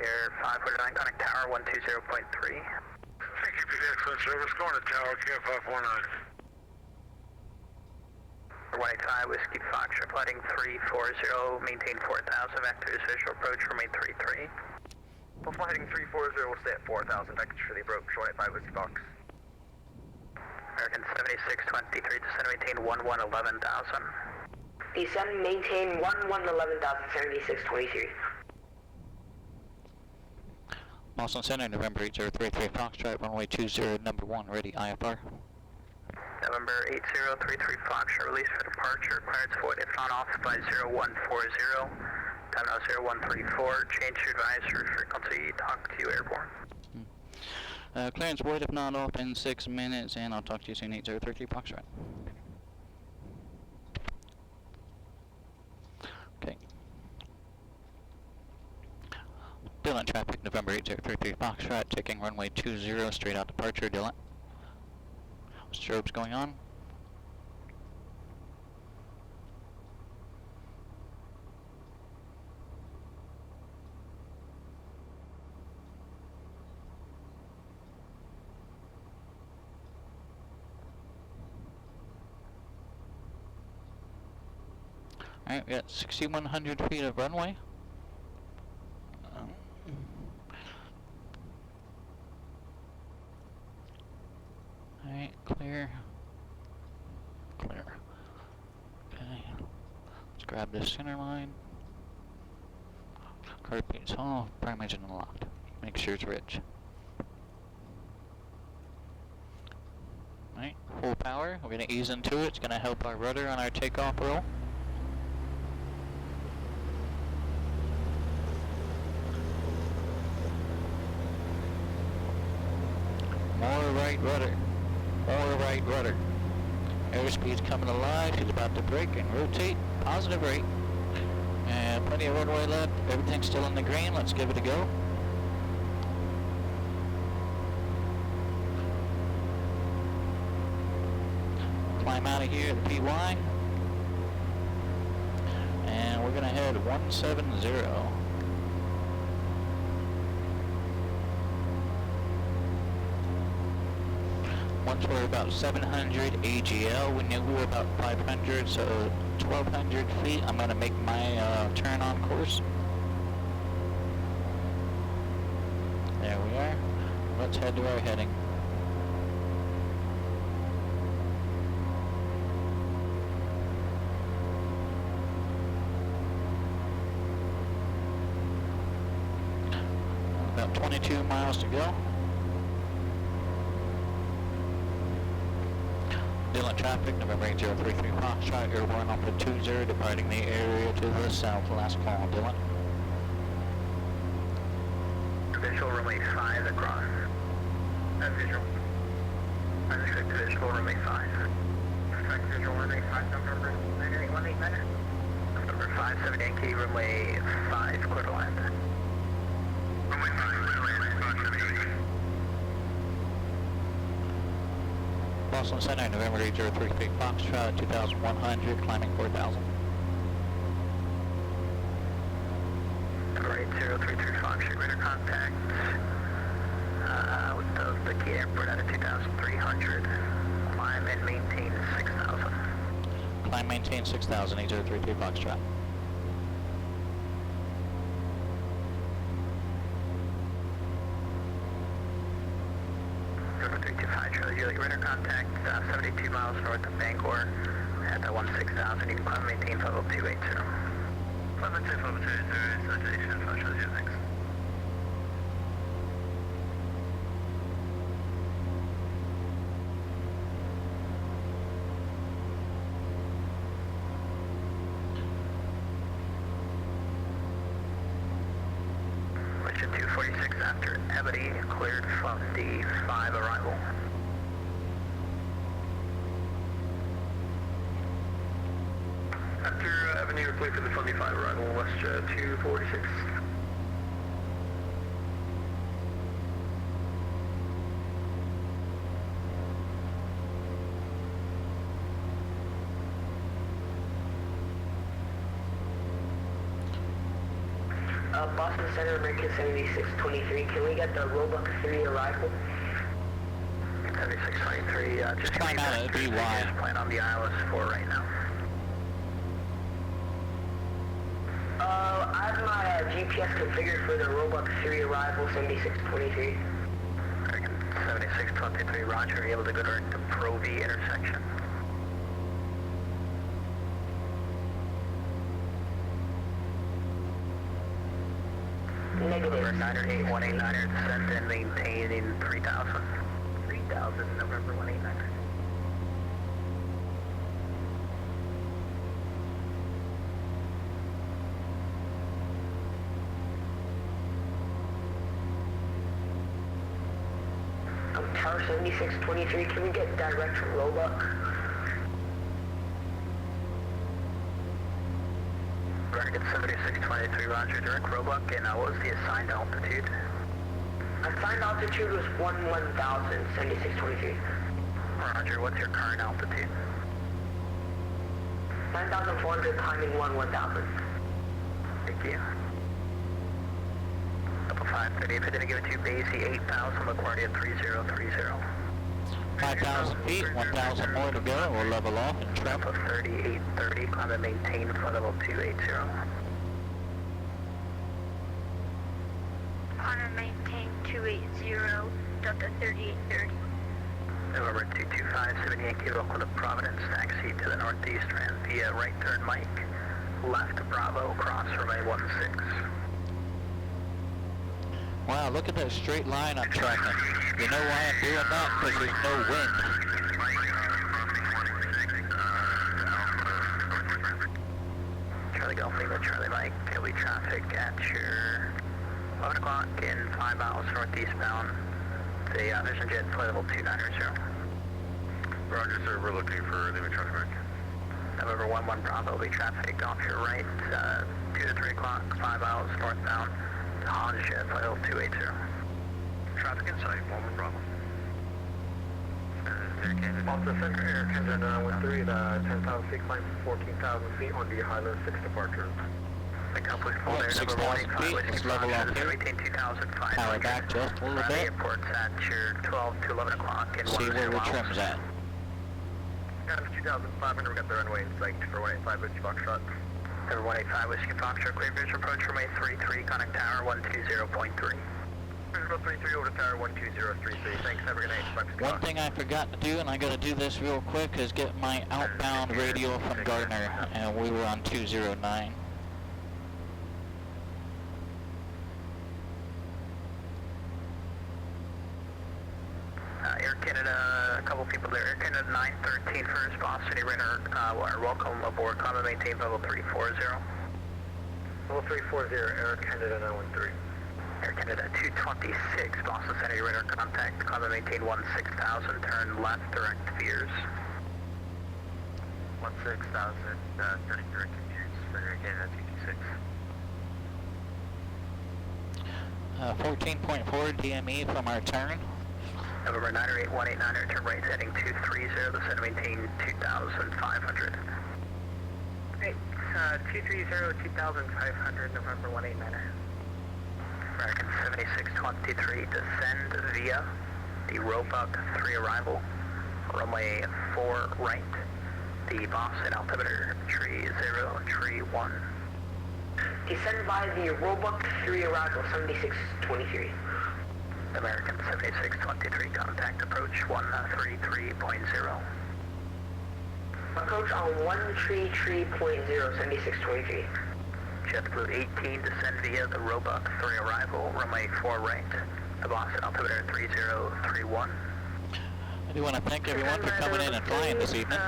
Air 549, connect tower 120.3. Thank you for the excellent service. Going to tower, Care 549. 185, Whiskey Foxtrot, flighting 340, maintain 4000, vectors visual approach, remain 33. Buffalo heading 340, we'll stay at 4,000, vectors for the approach, 185 Whiskey Fox. American 7623, descend maintain 11,000. Descend, maintain 11,000, 7623. Boston Center, November 8033 Foxtrot, runway 20, number 1, ready, IFR. November 8033 Foxtrot, release for departure, clearance void if on off by 0140, time now 0134, change to advisory frequency, talk to you airborne. Clearance void if not off in 6 minutes, and I'll talk to you soon, 8033 Foxtrot. Okay. Dylan traffic, November 8033 Foxtrot, taking runway 20, straight out departure, Dylan. Strobes going on. Alright, we got 6,100 feet of runway. Alright, clear. Clear. Okay. Let's grab this center line. Carpeet's off, prime engine unlocked. Make sure it's rich. Alright, full power. We're gonna ease into it. It's gonna help our rudder on our takeoff roll. More right rudder. More right rudder. Airspeed's coming alive. She's about to brake and rotate. Positive rate. And plenty of runway left. Everything's still in the green. Let's give it a go. Climb out of here, the PY. And we're going to head 170. Once we're about 700 AGL, we knew we were about 500, so 1,200 feet. I'm going to make my turn on course. There we are. Let's head to our heading. About 22 miles to go. Dylan traffic, November 8033 Foxtrot, airborne Alpha 20, departing the area to the south. Last call, Dylan. Visual runway 5 across. Visual. I expect visual runway 5. Expect visual runway 5, number 98189. Number 57 Yankee, runway 5, clear to land. Runway 5, clear to land, 578. Boston Center, November 8033 Foxtrot, 2100, climbing 4000. Number 8033 Foxtrot, radar contact with the key airport at a 2300. Climb and maintain 6000. Climb, maintain 6000, 8033 Foxtrot. Number 325 Charlie Juliet, radar contact 72 miles north of Bangor at 16,000. You can climb and maintain 50280. 50280, salutation, 5 Charlie Juliet, thanks. Question 246 after Ebony, cleared from the 5 arrival. After Ebony, we're cleared for the Fundy 5 arrival, West 246. Boston Center, American 7623, can we get the Roebuck 3 arrival? 7623, just climb out at BY. Just plan on the ILS 4 right now. I have my GPS configured for the Roebuck 3 arrival, 7623. American 7623, roger, are you able to go direct to Pro V intersection? Negative. November 98189, descend and maintain in 3000. 3000, November 189. Tower 7623, can we get direct from Roebuck? Dragon 7623, roger, direct Roebuck, and what was the assigned altitude? Assigned altitude was 11,000, 7623. Roger, what's your current altitude? 9,400, climbing 11,000. Thank you. Up 530, if I didn't give it to you, Basie 8,000, LaGuardia 3030. 5,000 feet, 1,000 more to go, we'll level off and trim. Alpha 30, 830, climb and maintain flight level 280. Climb and maintain 280, Delta 3830. November 225, 7 Yankee, local to Providence, taxi to the northeast, ran via right turn Mike, left Bravo, cross runway 16. Wow, look at that straight line I'm tracking. You know why I'm doing that? Because there's no wind. Charlie Golf Lima, Charlie Mike, heavy traffic at your 11 o'clock in 5 miles northeastbound. The Vision Jet flight level 290. Roger, sir. We're looking for Lima traffic back. November 11 Bravo, be traffic off your right, 2 to 3 o'clock, 5 miles northbound. Hans Jet flight level 280. Traffic in sight, 11 Bravo. Off the center air, Canada with 3 to 10,000 feet, climb 14,000 feet on the Highland 6 departure. Accomplished full Well, air, 6,000 feet, let's level off here. Power back just a little bit. Airport's at your 12 to 11 o'clock in See where the trim's at. Got 2,500, we got the runway in sight for 185 Whiskey Foxtrot. Number 185 Whiskey Foxtrot, clear visual approach runway 33, contact tower 120.3. Visual 33 over to tower 12033, thanks, have a good night. One thing I forgot to do, and I gotta do this real quick, is get my outbound radio from Gardner, and we were on 209. Air Canada couple people there. Air Canada 913 first, Boston, radar, welcome aboard, climb and maintain level 340. Level 340, Air Canada 913. Air Canada 226, Boston Center, radar contact, climb and maintain 16,000, turn left, direct veers. 16,000, turning direct veers for Air Canada 226. 14.4 DME from our turn. November 98189, turn right heading 230, the center maintain 2,500. Hey, 230, 2,500, November 189er. American 7623, descend via the Roebuck 3 arrival, runway 4 right, the Boston altimeter tree 0, tree 1. Descend by the Roebuck 3 arrival, 7623. American 7623, contact approach 133.0. Approach on 133.0, 7623. JetBlue 18, descend via the Roebuck 3 arrival, runway 4 right, the Boston altimeter 3031. I do want to thank everyone for coming in and flying this evening,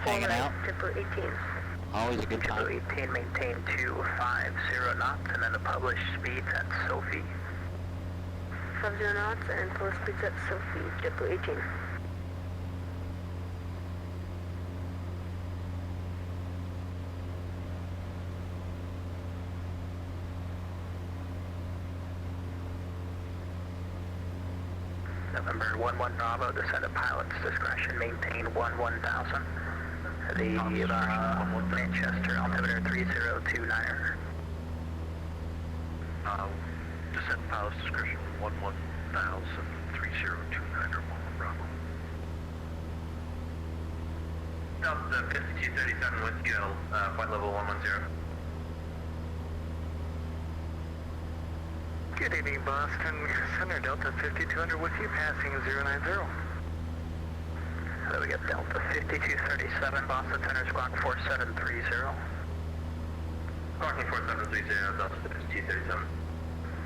hanging out. JetBlue 18. Always a good time. JetBlue 18, maintain 250 knots, and then the published speeds at Sophie. 50 knots and full speeds at Sophie, JetBlue 18. November 11 Bravo, descend at pilot's discretion, maintain 1000. The Manchester altimeter 3029er. Descent pilot's discretion 11,000, 3029er, 11 Bravo. Delta 5237 with you, flight level 110. Good evening, Boston Center, Delta 5200 with you, passing 090. So we got Delta 5237, Boston Center, squawk 4730. Squawking 4730, Delta 5237.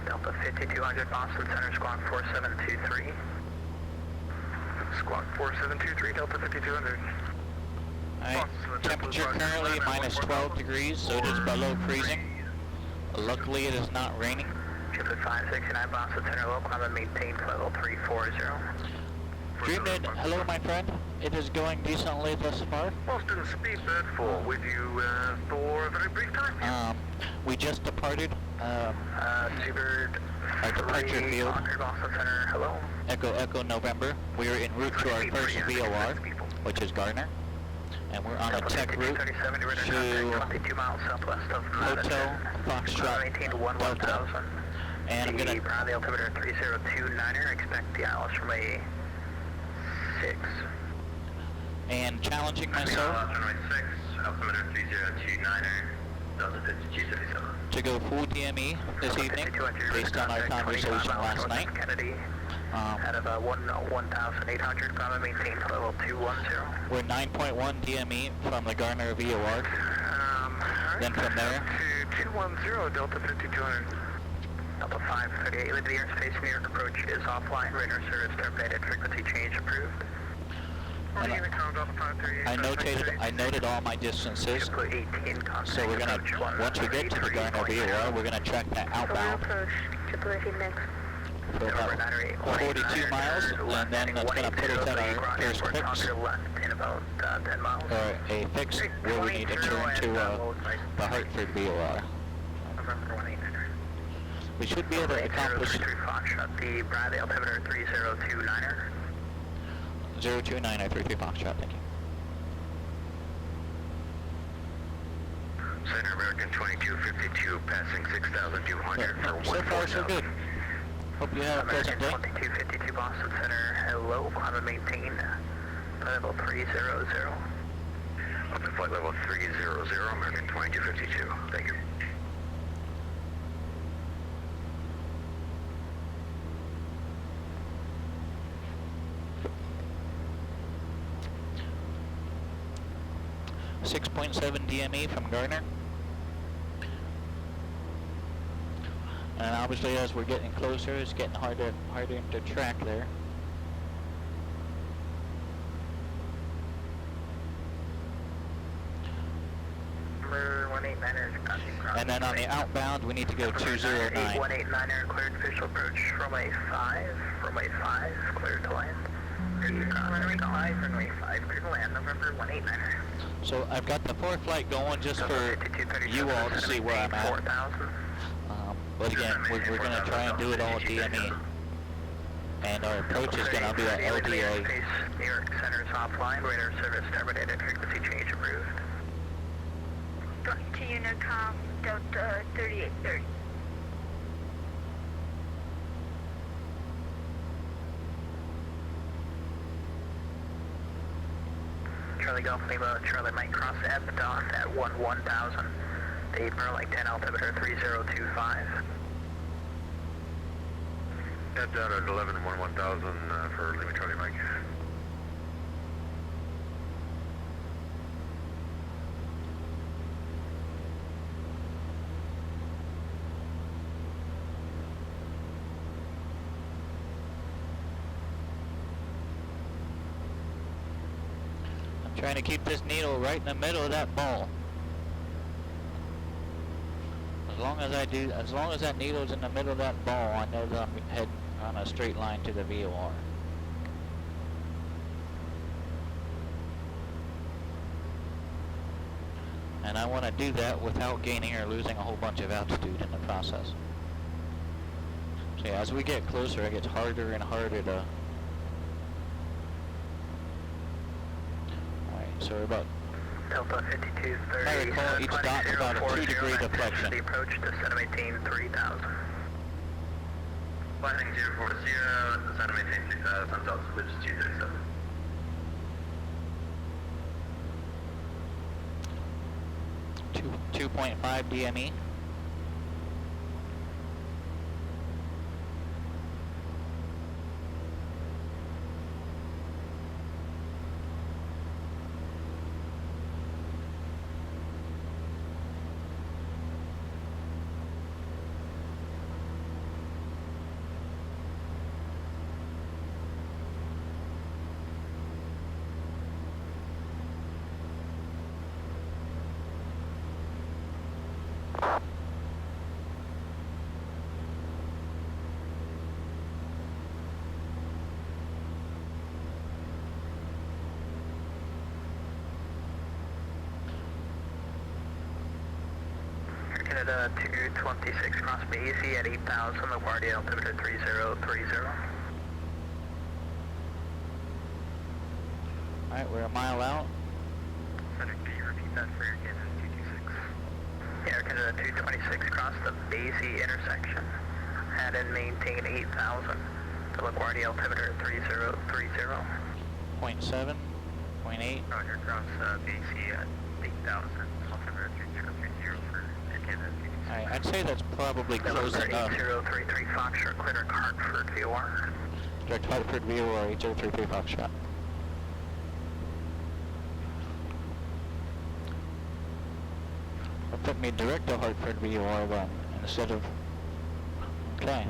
Delta 5200, Boston Center, squawk 4723. Squawk 4723, Delta 5200. Alright, temperature currently minus 12 degrees, so it is below freezing. Luckily it is not raining. JetBlue 569, Boston Center, low climb and maintain level 340. Dreamhead, hello my friend. It is going decently thus far. Boston Speedbird 4 with you for a very brief time. We just departed. Seabird Our departure 3, field. Concord, Boston Center, hello. Echo Echo November. We are en route to our first VOR, which is Gardner. And we're on a tech route to 22 miles southwest of Hotel Foxtrot Delta. And I'm gonna the altimeter 3029er, expect the ILS from a 6. and challenging myself Runway 6, altimeter 3029er, Delta 5237. to go full DME this evening based on our conversation last night. Kennedy, out of 1,800, climb and maintain level 210. We're 9.1 DME from the Gardner VOR. Then from there, To 210, Delta 5200. Delta 538 with the airspace New York approach is offline. Radar service terminated. Frequency change approved. and I noted all my distances. JetBlue 18 contact So we're gonna, approach once we get to the Gardner VOR, we're gonna check that outbound approach, JetBlue 18 next. for about 42 miles, and then that's gonna put us at our first fix, left in about 10 miles. or a fix where we need to turn to the Hartford VOR. November 189er. We should be able to accomplish Foxtrot, the Bradley altimeter 3029er. 02933 Foxtrot, thank you. Center American 2252, passing 6,200 for So far, so good. Hope you have a pleasant day. American 2252 Boston Center, hello, climb and maintain level 300. Up to flight level 300, American 2252. Thank you. .7 DME from Gardner. And obviously as we're getting closer, it's getting harder to track there. And then on the outbound, we need to go 209. 8189er cleared official approach runway 5, cleared to land. Runway 5, cleared to land, November 189er. So I've got the 4 flight going just for you all to see where I'm at. But again, we're going to try and do it all at DME. And our approach is going to be at LDA. New York Center is offline, radar service terminated, frequency change approved. To Unicom, Delta 3830. Charlie Golf Lima, Charlie Mike cross at the DOS at 1000. The Burling 10 altimeter 3025. Head down at 11 and 1000 for Lima Charlie Mike. Trying to keep this needle right in the middle of that ball. As long as that needle's in the middle of that ball, I know that I'm heading on a straight line to the VOR. And I want to do that without gaining or losing a whole bunch of altitude in the process. So yeah, as we get closer, it gets harder and harder to... So we're about, Delta 5230. I recall each dot's about a 2-degree deflection. The approach to center maintain 3000. Flying 040, center maintain 3000, Delta switch 237. 2.5 DME. Canada 226 cross Maisie at 8000, LaGuardia altimeter 3030. Alright, we're a mile out. Center, can you repeat that for your Canada 226? Air Canada 226 cross the Maisie intersection at and maintain 8000, to LaGuardia altimeter 3030. 0.7, 0.8. Roger, cross Maisie at 8000, altimeter 3030 for Alright, I'd say that's probably close enough. 8033 Foxtrot, clear Hartford VOR. Direct Hartford VOR, 8033 Foxtrot. Or put me direct to Hartford VOR then, instead of... Okay.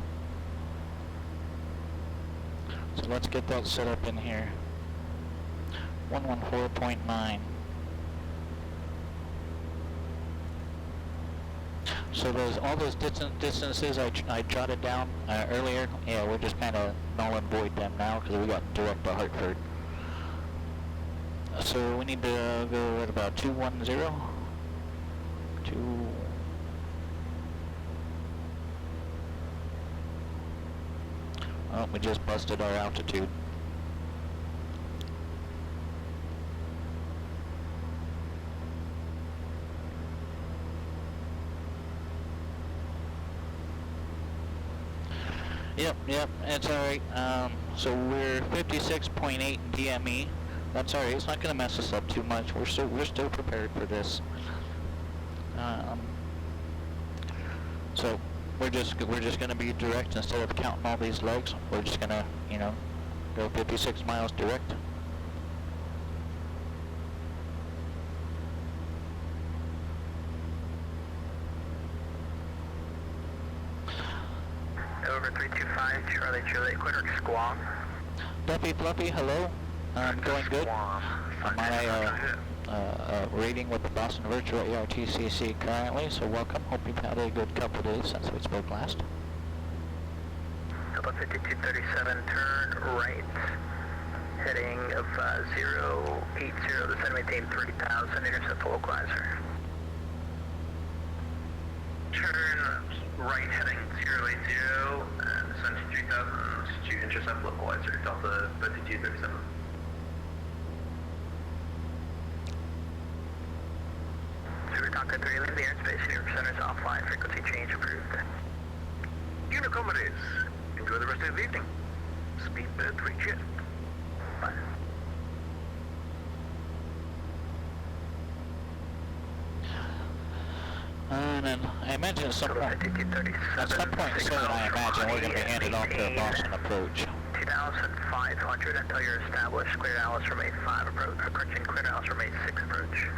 So let's get that set up in here. 114.9. So all those distances I jotted down earlier, yeah, we're just kind of null and void them now because we got direct to Hartford. So we need to go at about 210. Oh, we just busted our altitude. Yep, it's alright. So we're 56.8 DME. That's alright, it's not gonna mess us up too much. We're still prepared for this. So we're just gonna be direct instead of counting all these legs. We're just gonna, go 56 miles direct. Over 325, Charlie Juliet, Quitter Squawk. Fluffy, hello. I'm going good. I'm on rating with the Boston Virtual ARTCC currently, so welcome. Hope you've had a good couple days since we spoke last. Delta 5237, turn right, heading of 080, descend maintain 3000, intercept the localizer. Turn right heading 080 and descend to 3000 to intercept localizer, Delta 5237. Super Tonka 3, leave the airspace, your center's offline, frequency change approved. Unicomedies, enjoy the rest of the evening. Speedbird 3 jet. Bye. And then I imagine at some point soon, I imagine we're going to be handed off to a Boston approach. 2,500 until you're established. Clear Alice from 85 approach. Correction, clear Alice from 86 approach.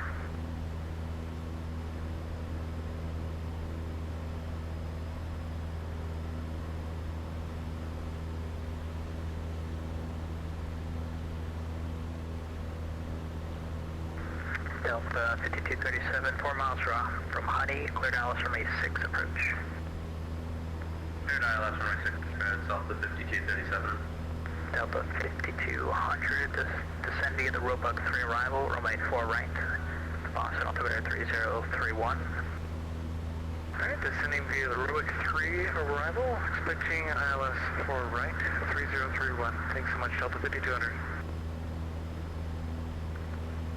Delta 5237, 4 miles raw from Honey, cleared Alice from 86 approach. Cleared ILS from 86, Delta 5237. Delta 5200, descend via the Roebuck 3 arrival, runway 4 right. Boston altimeter 3031. Alright, descending via the Roebuck 3 arrival, expecting ILS 4 right, 3031. Thanks so much, Delta 5200.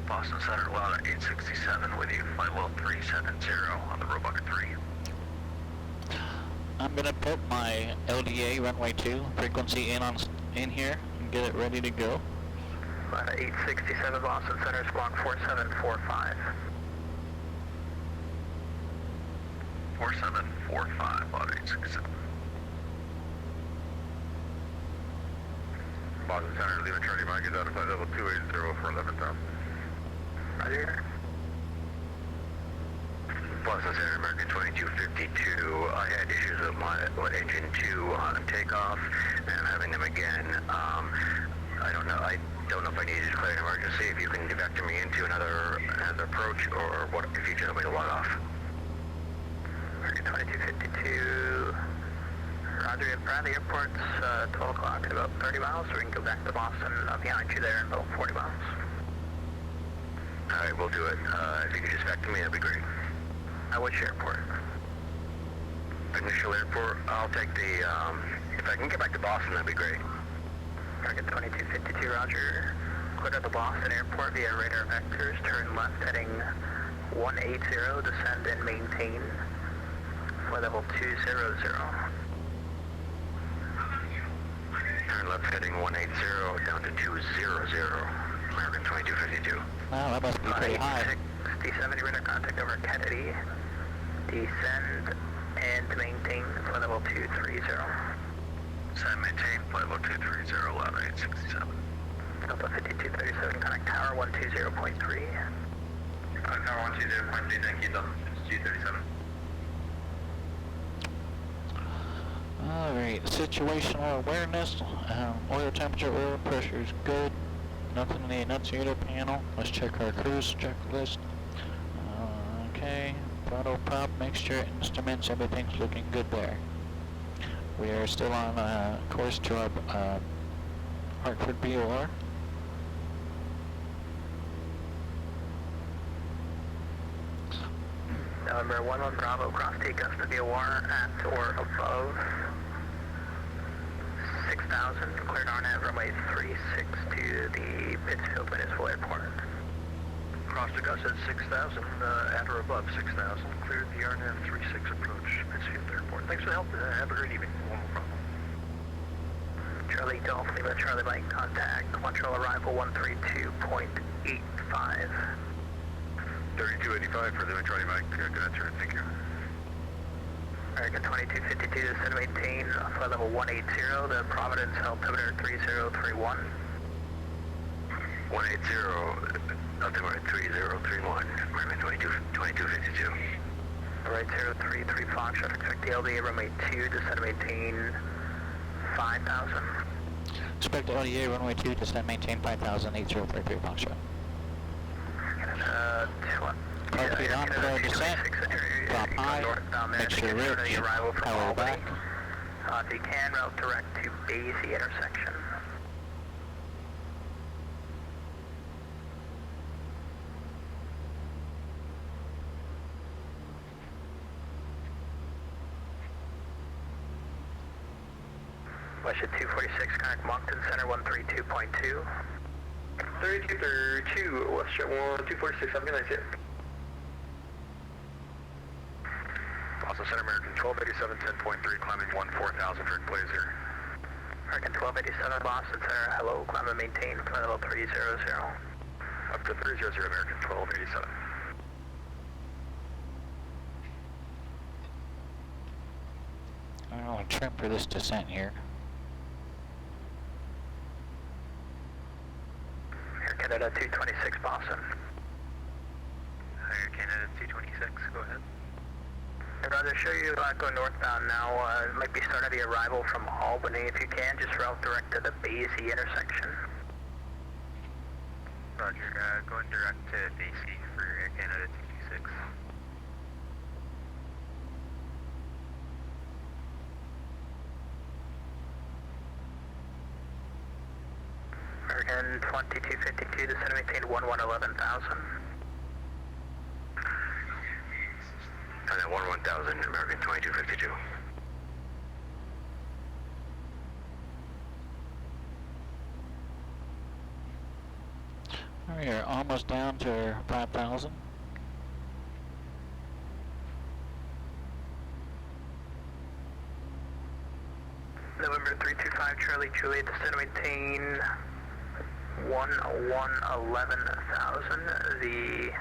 Boston Center, Lana 867 with you, flight level 370 on the Roebuck 3. I'm gonna put my LDA runway 2 frequency in here and get it ready to go. Lana 867, Boston Center, squawk 4745. 4745, Lana 867. Boston Center, leaving Charlie Mike is out of flight level 280 for 11,000. Roger. Boston Center, American 2252. I had issues with my engine 2 on takeoff, and I'm having them again. I don't know if I need to declare an emergency, if you can vector me into another approach, or what if you just want me to log off. American 2252. Roger, you have Bradley Airport's 12 o'clock at about 30 miles, so we can go back to Boston behind you there in about 40 miles. Alright, we'll do it. If you could just vector me, that'd be great. Which airport? Initial airport, I'll take the, if I can get back to Boston, that'd be great. Target 2252, roger. Clear to the Boston Airport via radar vectors, turn left heading 180, descend and maintain flight level 200. Turn left heading 180 down to 200, American 2252. Wow, that must be pretty high. 6070 radar contact over Kennedy. Descend and maintain flight level 230. Descend, maintain flight level 230, Lana 867. Delta 5237, connect tower 120.3. Tower 120.3, thank you, Delta 5237. Alright, situational awareness, oil temperature, oil pressure is good. Nothing in the annunciator panel. Let's check our cruise checklist. Okay, throttle prop, mixture, instruments, everything's looking good there. We are still on course to our Hartford BOR. November 11 Bravo, cross T Augusta BOR at or above 6,000, cleared RNAV runway 36 to the Pittsfield Municipal Airport. Cross Augusta at 6,000, at or above 6,000, cleared the RNAV 36 approach, Pittsfield Airport. Thanks for the help, have a great evening. No problem. Charlie Golf, Lima Charlie Mike, contact Montreal arrival 132.85. 3285 for Lima Charlie Mike, good answer, thank you. American 2252, descend maintain flight level 180, the Providence altimeter 3031. 180, altimeter 3031, American 2252. Right 033 Foxtrot, expect the LDA runway 2, descend maintain 5,000. Expect LDA runway 2, descend maintain 5,000, 8033 Foxtrot. Car feet on for descent. Drop high. Make sure rich. Power back. If you can, route direct to Basie intersection. Westjet 246, connect Moncton Center 132.2. 3232, Westjet 246, have a good night, sir. Boston Center, American 1287, 10.3, climbing 4000 for Blazer. American 1287, Boston Center, hello, climb and maintain, flight level 300. Up to 300, American 1287. I want to trim for this descent here. Air Canada 226, Boston. Air Canada 226, go ahead. I'd rather show you go northbound now. It might be starting the arrival from Albany. If you can, just route direct to the Basie intersection. Roger, going direct to Basie for Air Canada 226. American 2252, descend and maintain 11,000. And then 11,000, American 2252. We are almost down to 5,000. November 325, Charlie Juliet, descend and maintain 11,000. The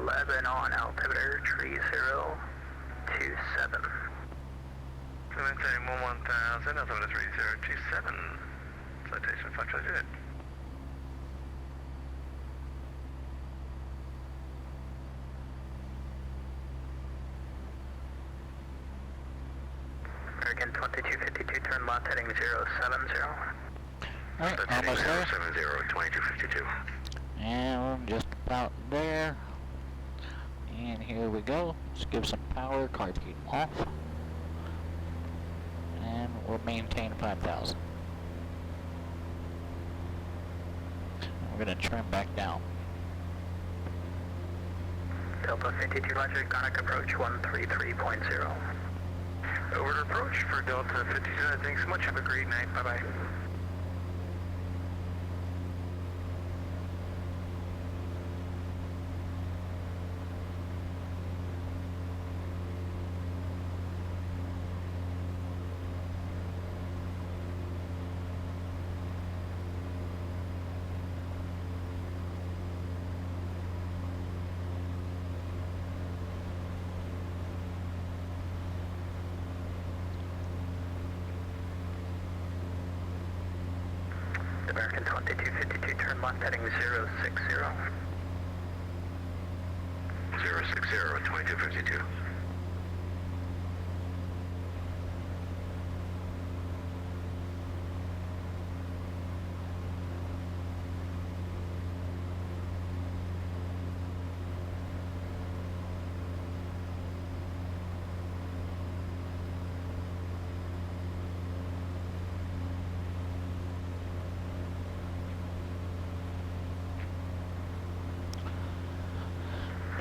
Lebanon altimeter 3027. Maintain 11,000, altimeter 3027. Citation 528. American 2252, turn left heading 070. Alright, almost there. 070, 2252. And we're just about there. And here we go. Let's give some power. Car feet off. And we'll maintain 5,000. We're going to trim back down. Delta 52, Roger, Conic approach 133.0. Over to approach for Delta 52. Thanks so much. Have a great night. Bye-bye. American 2252, turn left heading 060. 060, 2252.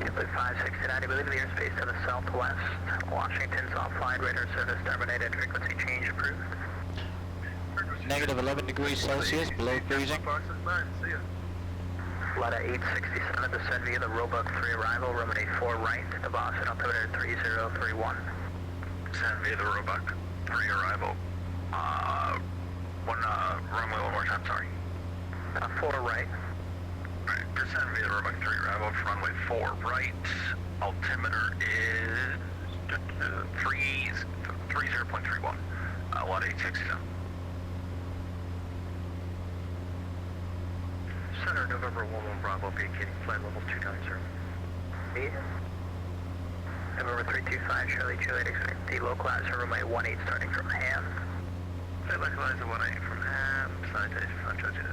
Airplane 569, I believe the airspace to the southwest. Washington's offline, radar service terminated, frequency change approved. Negative 11 degrees Celsius, below freezing. Flata 867, descend via the Roebuck 3 arrival, runway 4 right, to Boston, altimeter 3031. Descend via the Roebuck 3 arrival. Runway one more time, sorry. 4 right. Alright, descend via the Roebuck 3 arrival, runway 4 right. Altimeter is 30.31. Lot 867. Center, November 11 Bravo, vacating flight level 290. November 325, Charlie Juliet, expect the localizer runway 18 starting from hand. Localizer 18 from hand, citation 528.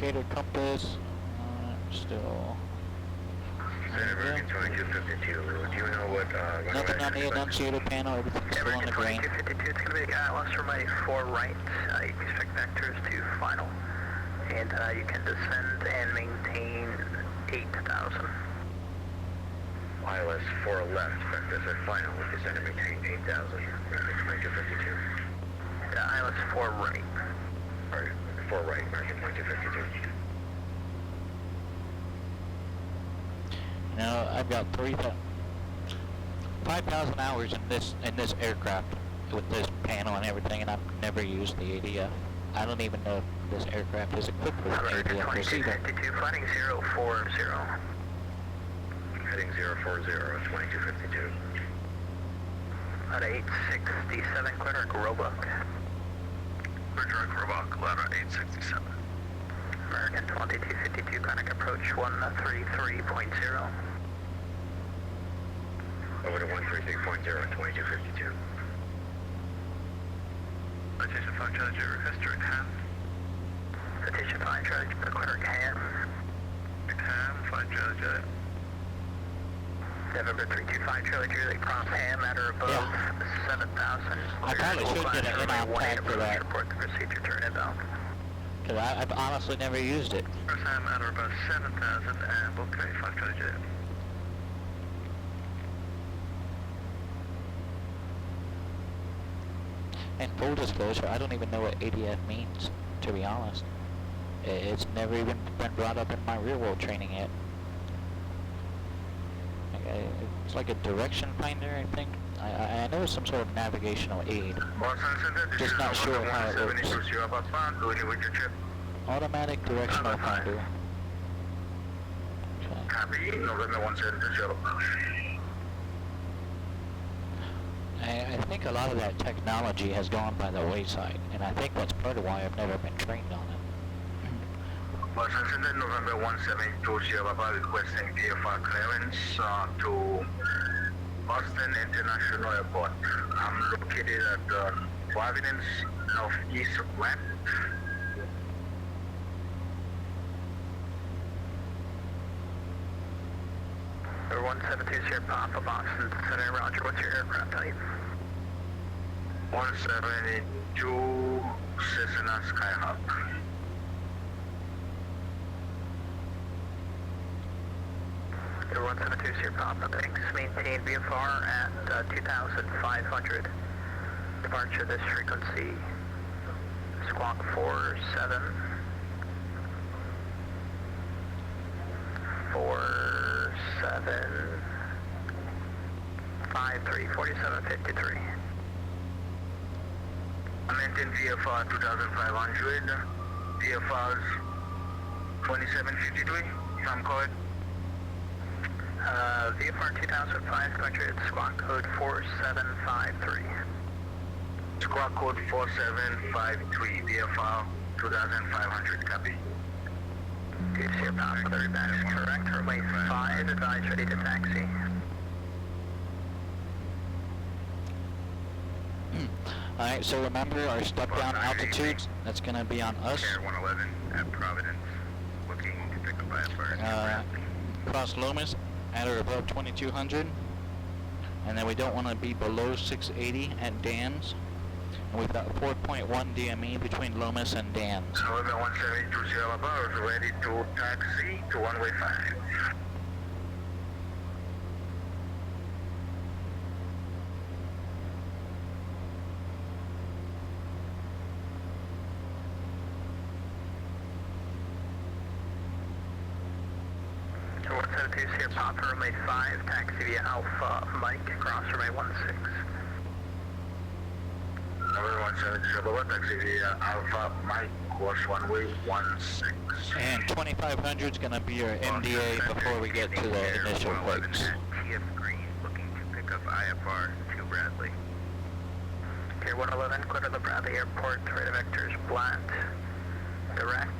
indicator compass, still. American 2252, do you know what, Nothing on the annunciator panel, everything's still on the grain. 2252, it's going to be Atlas runway 4 right. You can expect vectors to final. And you can descend and maintain 8,000. ILS 4 left, vectors are final, descend and maintain 8,000, American 2252. ILS 4 right. Alright, 4 right, American 2252. You know, I've got 5,000 hours in this aircraft with this panel and everything, and I've never used the ADF. I don't even know if this aircraft is equipped with an ADF receiver. 2252, flighting 040. Heading 040, 2252. At 867, clear Roebuck. Clear Roebuck, ladder 867. American 2252, Conic approach 133.0. Over to 133.0, 2252. Citation 5 Charlie, request direct ham. Citation 5 Charlie, clear ham. Ham, 5 Charlie. November 325 Charlie, Julie, cross ham at or above 7,000. I probably should get an in-out tag for that. Report the procedure, turn inbound. Because I've honestly never used it. Cross ham at or above 7,000 and we'll carry 5 Charlie, Julie. And full disclosure, I don't even know what ADF means, to be honest. It's never even been brought up in my real-world training yet. It's like a direction finder, I think. I know it's some sort of navigational aid. Just not sure how it works. Automatic directional finder. Copy, November 172. I think a lot of that technology has gone by the wayside, and I think that's part of why I've never been trained on it. Boston November 172, Sierra Papa requesting VFR clearance to Boston International Airport. I'm located at Providence, northeast of West. 172 Sierra Papa, Boston, Center, Roger, what's your aircraft type? 172 Cessna Skyhawk. Air 172 Sierra Papa, thanks. Maintain VFR at 2,500. Departure this frequency, squawk 47. 4753 4753. Maintain VFR 2,500. VFR's 2753, if I'm correct. VFR 2,500, squawk code 4753. Squawk code 4753, VFR 2,500, copy. Sierra Papa, the back is correct. Runway 5, advise ready to taxi. Alright, so remember our step-down altitudes, that's going to be on us. Air 111 at Providence, looking to pick up IFR. Cross Lomas at or above 2200, and then we don't want to be below 680 at Dan's. And we've got 4.1 DME between Lomas and Dan's. November 172 Sierra Papa is ready to taxi to runway 5. Sierra Papa, runway 5, taxi via Alpha Mike, cross runway 16. November 172 Sierra Papa, taxi via Alpha Mike, course runway 16. And 2500 is going to be your MDA before we get to the initial quakes. TF Green, looking to pick up IFR to Bradley. Air 111, clear to the Bradley Airport, radar vectors flat, direct,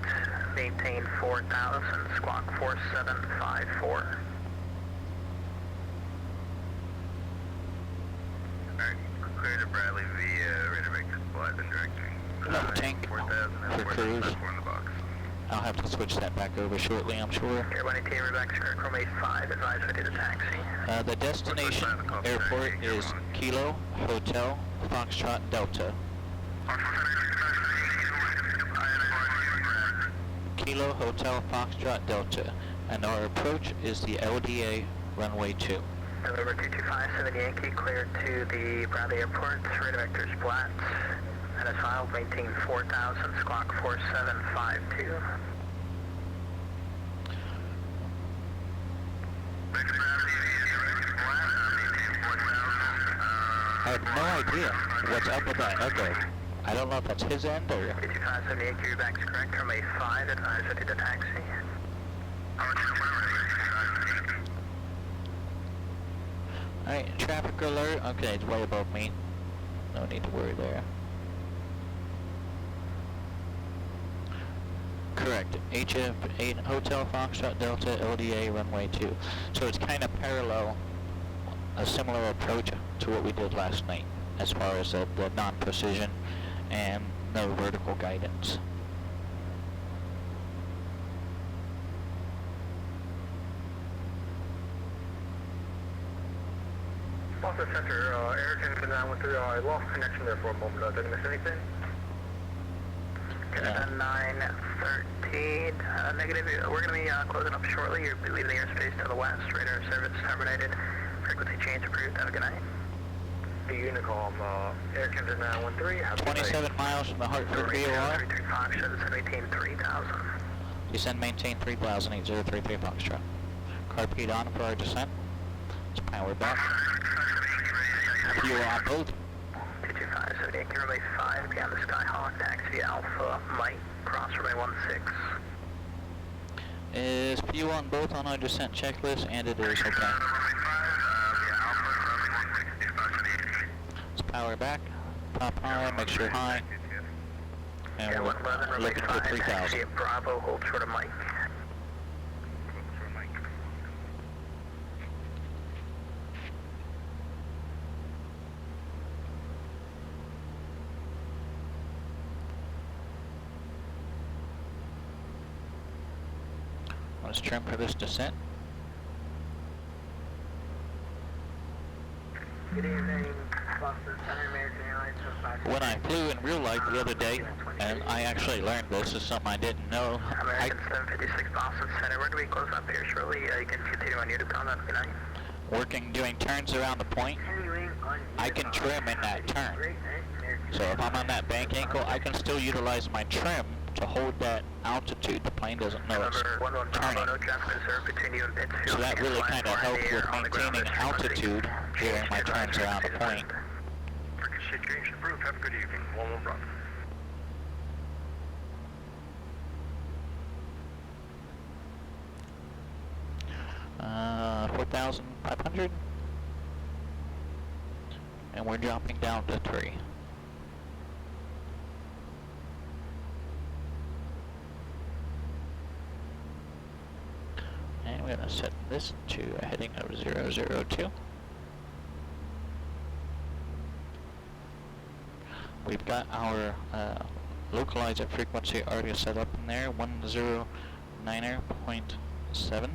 maintain 4,000, squawk 4754. Alright, clear to Bradley via radar vectors flat and directing. No tank 4,000 and for cruise. 4 in the box. I'll have to switch that back over shortly, I'm sure. Air 118, we're back to Chrome 85, advise we did a taxi. The destination airport is Kilo Hotel Foxtrot Delta. Kilo Hotel Foxtrot Delta, and our approach is the LDA runway 2. November 2257 Yankee, cleared to the Bradley Airport, radar vectors flat, and as filed, maintain 4000, squawk 4752. I have no idea what's up with that echo. I don't know if that's his end or... 2257 Yankee, your back's correct, Chrome 85, advise we did a taxi. Alright, traffic alert. Okay, it's way above me. No need to worry there. Correct. HF8 Hotel Foxtrot Delta LDA runway 2. So it's kind of parallel, a similar approach to what we did last night as far as the non-precision and no vertical guidance. Boston Center, Air Canada 913, I lost connection there for a moment. Did I miss anything? Canada 913, negative. We're going to be closing up shortly. You're leaving the airspace to the west. Radar service terminated. Frequency change approved. Have a good night. The Unicom, Air Canada 913, have a good night. 27 miles from the Hartford VOR. 335, show the maintain 3000. Descend maintain 3000, 8033 Foxtrot. Carpeed on for our descent. Let's power back. Fuel on both. 2257 runway 5, beyond the Skyhawk, taxi Alpha, Mike, cross runway 16. Is fuel on both on our descent checklist? And it is, okay. Let's power back, top high, make sure high. And Air we're 111, runway looking for 5, 3000. taxi at Bravo, hold short of Mike. Let's trim for this descent. Good evening, Boston Center, American Airlines 5. When I flew in real life the other day, and I actually learned this is something I didn't know. American 756 Boston Center, we're going to be close up here shortly. You can continue on your Unicom, have a good night. Working, doing turns around the point, I can trim in that turn. So if I'm on that bank ankle, I can still utilize my trim to hold that altitude. The plane doesn't know it's turning. So that really kind of helped with maintaining altitude during my turns around the point. Frequency change approved. Have a good evening. 11 Bravo. 4,500. And we're dropping down to 3. And we're going to set this to a heading of 002. We've got our localizer frequency already set up in there, 109.7.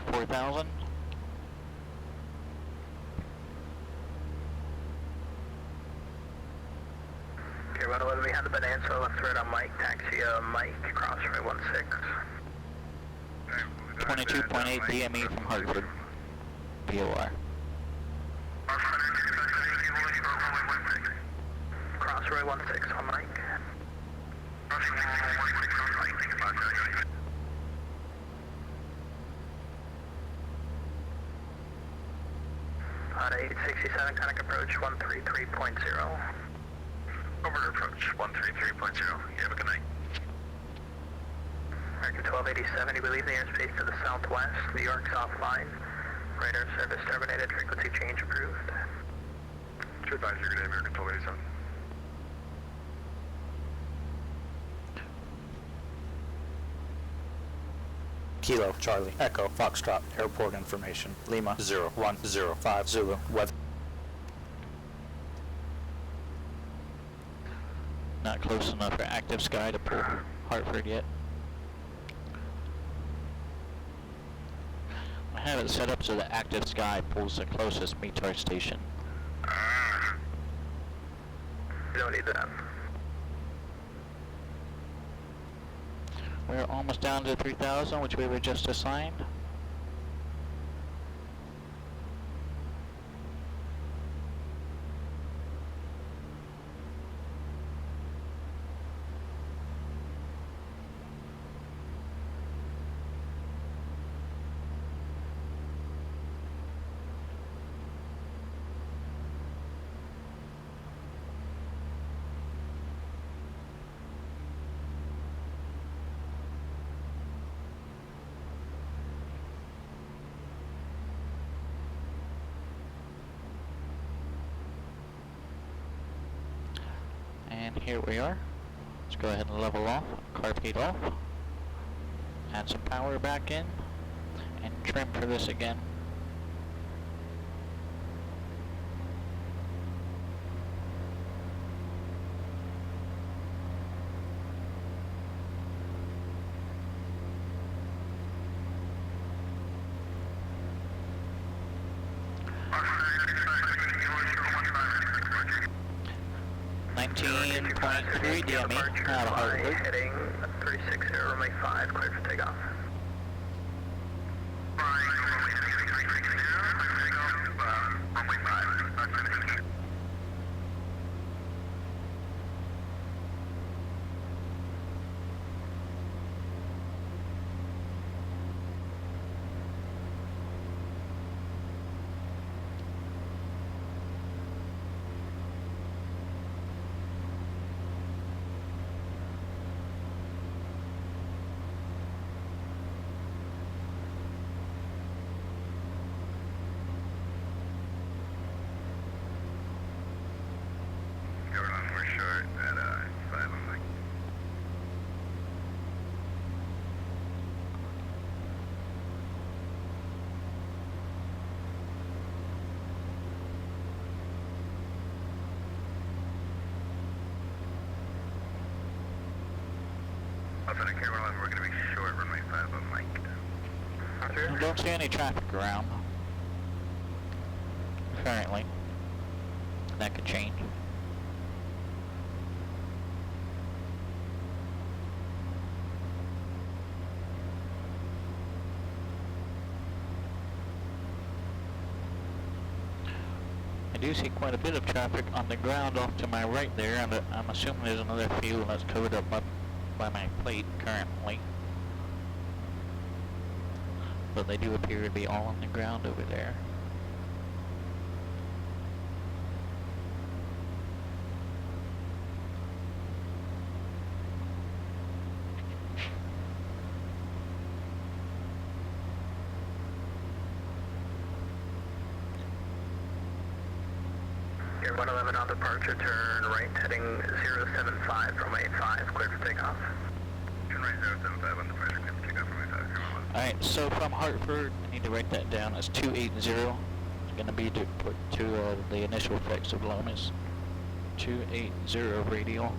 $4,000. Okay, 111, we had the Bonanza, left right on Mike, taxi Mike, cross runway 16. 22.8 DME from Hartford, VOR. Cross runway 16 on Mike. On 867, contact approach 133.0. Over to approach 133.0. You have a good night. American 1287, you believe the airspace to the southwest. New York's offline. Radar service terminated. Frequency change approved. To advise you, good day, American 1287. Kilo, Charlie, Echo, Foxtrot, airport information, Lima 0105 Zulu, weather. Not close enough for active sky to pull Hartford yet. I have it set up so that active sky pulls the closest METAR station. You don't need that. We're almost down to 3,000, which we were just assigned. And here we are. Let's go ahead and level off, carb heat off, add some power back in, and trim for this again. .3 DME, out of Hartford. Heading 360, runway 5, cleared for takeoff. We're going to be short runway 5 on Mike. I don't see any traffic around currently. That could change. I do see quite a bit of traffic on the ground off to my right there, and I'm assuming there's another few that's covered up by my plate currently. But they do appear to be all on the ground over there. Air 111 on departure, turn right, heading 075, runway 5, cleared for takeoff. Turn right 075 on departure, cleared for takeoff, runway 5. Alright, so from Hartford, I need to write that down as 280. It's going to be to put to the initial effects of Lomas. 280 radial.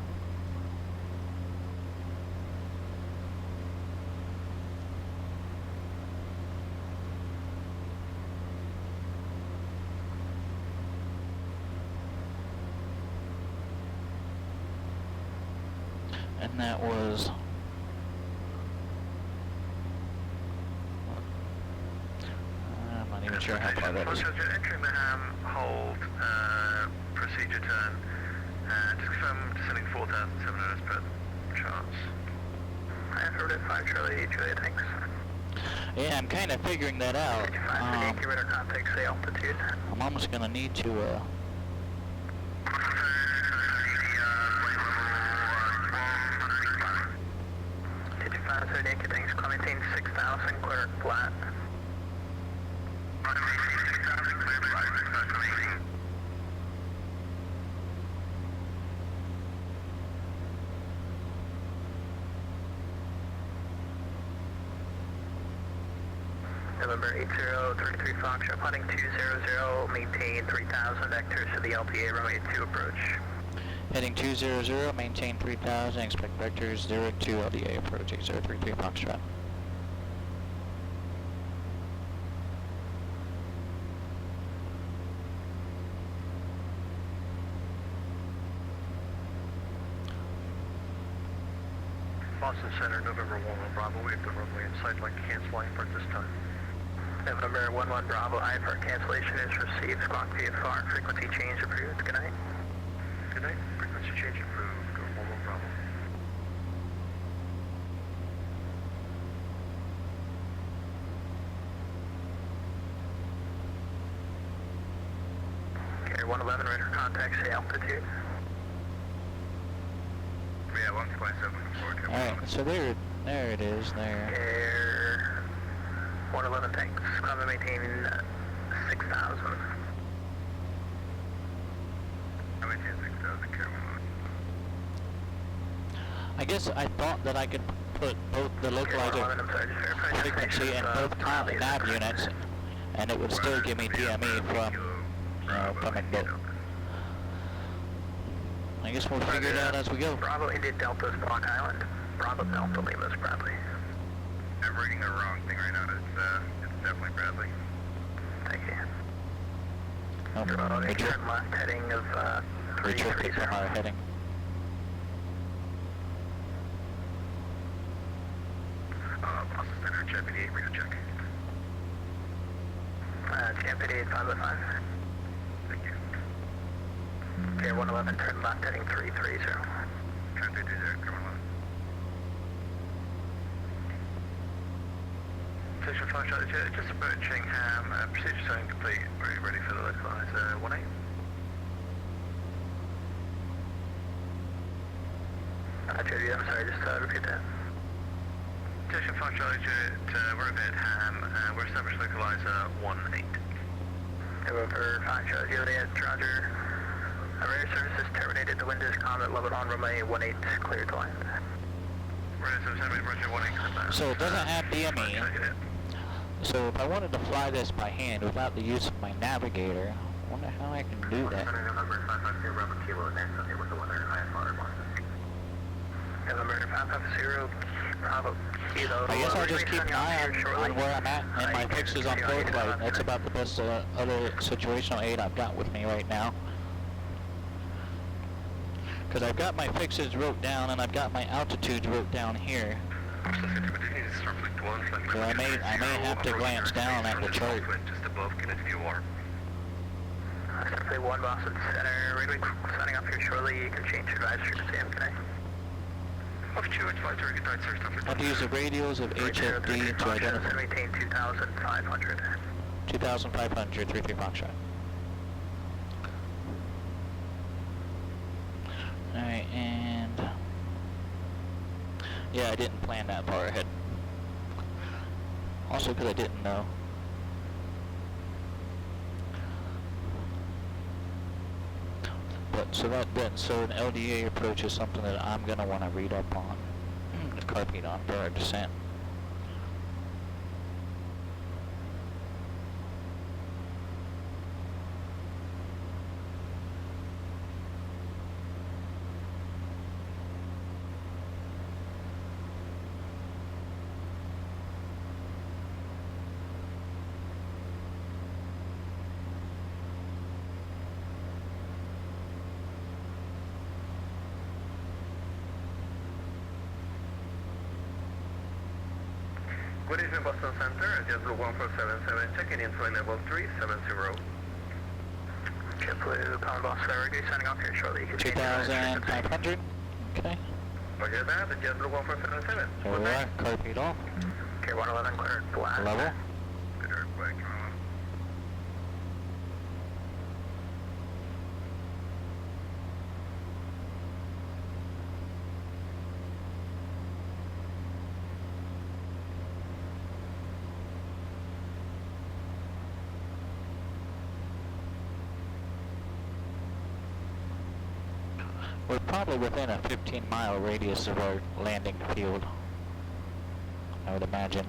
And that was... I'm not even sure how far that is. Entering the ham, hold, procedure turn, just confirm descending 4,700 as per charts. I have heard it 5 Charlie, Julia, thanks. Yeah, I'm kind of figuring that out. 55, Yankee radar contact, say altitude. I'm almost going to need to, 55, Yankee, thanks. 111, clear flat. November 8033 Foxtrot, heading 200, maintain 3000, vectors to the LTA runway 2 approach. Heading 200, maintain 3000, expect vectors 02 LDA approach 8033 Foxtrot. Boston Center, November 11 Bravo, we have the runway in sight, like to cancel IFR at this time. November 11 Bravo, IFR cancellation is received, squawk VFR, frequency change approved, good night. Good night, frequency change approved, go 11 Bravo. Okay, 111, ready for contact, say altitude. Yeah, 127. Alright, so there it is, there. Air 111, thanks. Climb and maintain 6,000. I maintain 6,000, Care 111. I guess I thought that I could put both the localizer frequency and both nav units, and it would still give me DME from it, but I guess we'll figure it out as we go. Bravo India Delta's Block Island. Bravo Delta Lima's Bradley. I'm reading the wrong thing right now. It's definitely Bradley. Thank you. Oh, Bravo, we turn left heading of we drifted 330. from our heading. Boston Center, Jet 88, read a check. Champ 88505. Thank you. Okay, 111, turn left heading 330. Trying to do there, Care 111. Station 5 Charlie Jet, just approaching Ham, procedure sign complete, are you ready for the localizer 18? Jody, I'm sorry, just repeat that. Station 5 Charlie Jet, we're at Ham, we're established localizer 18. November 5 Charlie Juliet, Roger. Radar services terminated. The wind is calm at Lebanon, runway 18, cleared to land. Radar service terminated, Roger 18. So it doesn't have DME. So if I wanted to fly this by hand without the use of my navigator, I wonder how I can do that. November 550 Bravo Kilo, advance update with the weather IFR Boston. November 550 Bravo Kilo. I guess I'll just keep an eye on where I'm at and my fixes on both flight. That's about the best other situational aid I've got with me right now. Because I've got my fixes wrote down and I've got my altitudes wrote down here. So I may have to glance down at the chart. Just above, continue warm. Simply 1 Boston Center, radar signing up here shortly. You can change your advisory to Sam, can I? I have to use the radios of HFD to identify. Maintain 2,500. 2,500, 33 Foxtrot. Alright, and yeah, I didn't plan that far ahead. Also because I didn't know. But so an LDA approach is something that I'm gonna want to read up on, carpet on for our descent. Good evening, Boston Center, JetBlue 1477, checking in for level 370. JetBlue, Power Boss, Reggae, signing off here shortly. You can change your advisory. 2,500. Okay. Roger that, JetBlue 1477. There we are. Carpet off. Okay, 111 cleared, flat. Level. Good earthquake, Care 111. We're probably within a 15-mile radius of our landing field, I would imagine.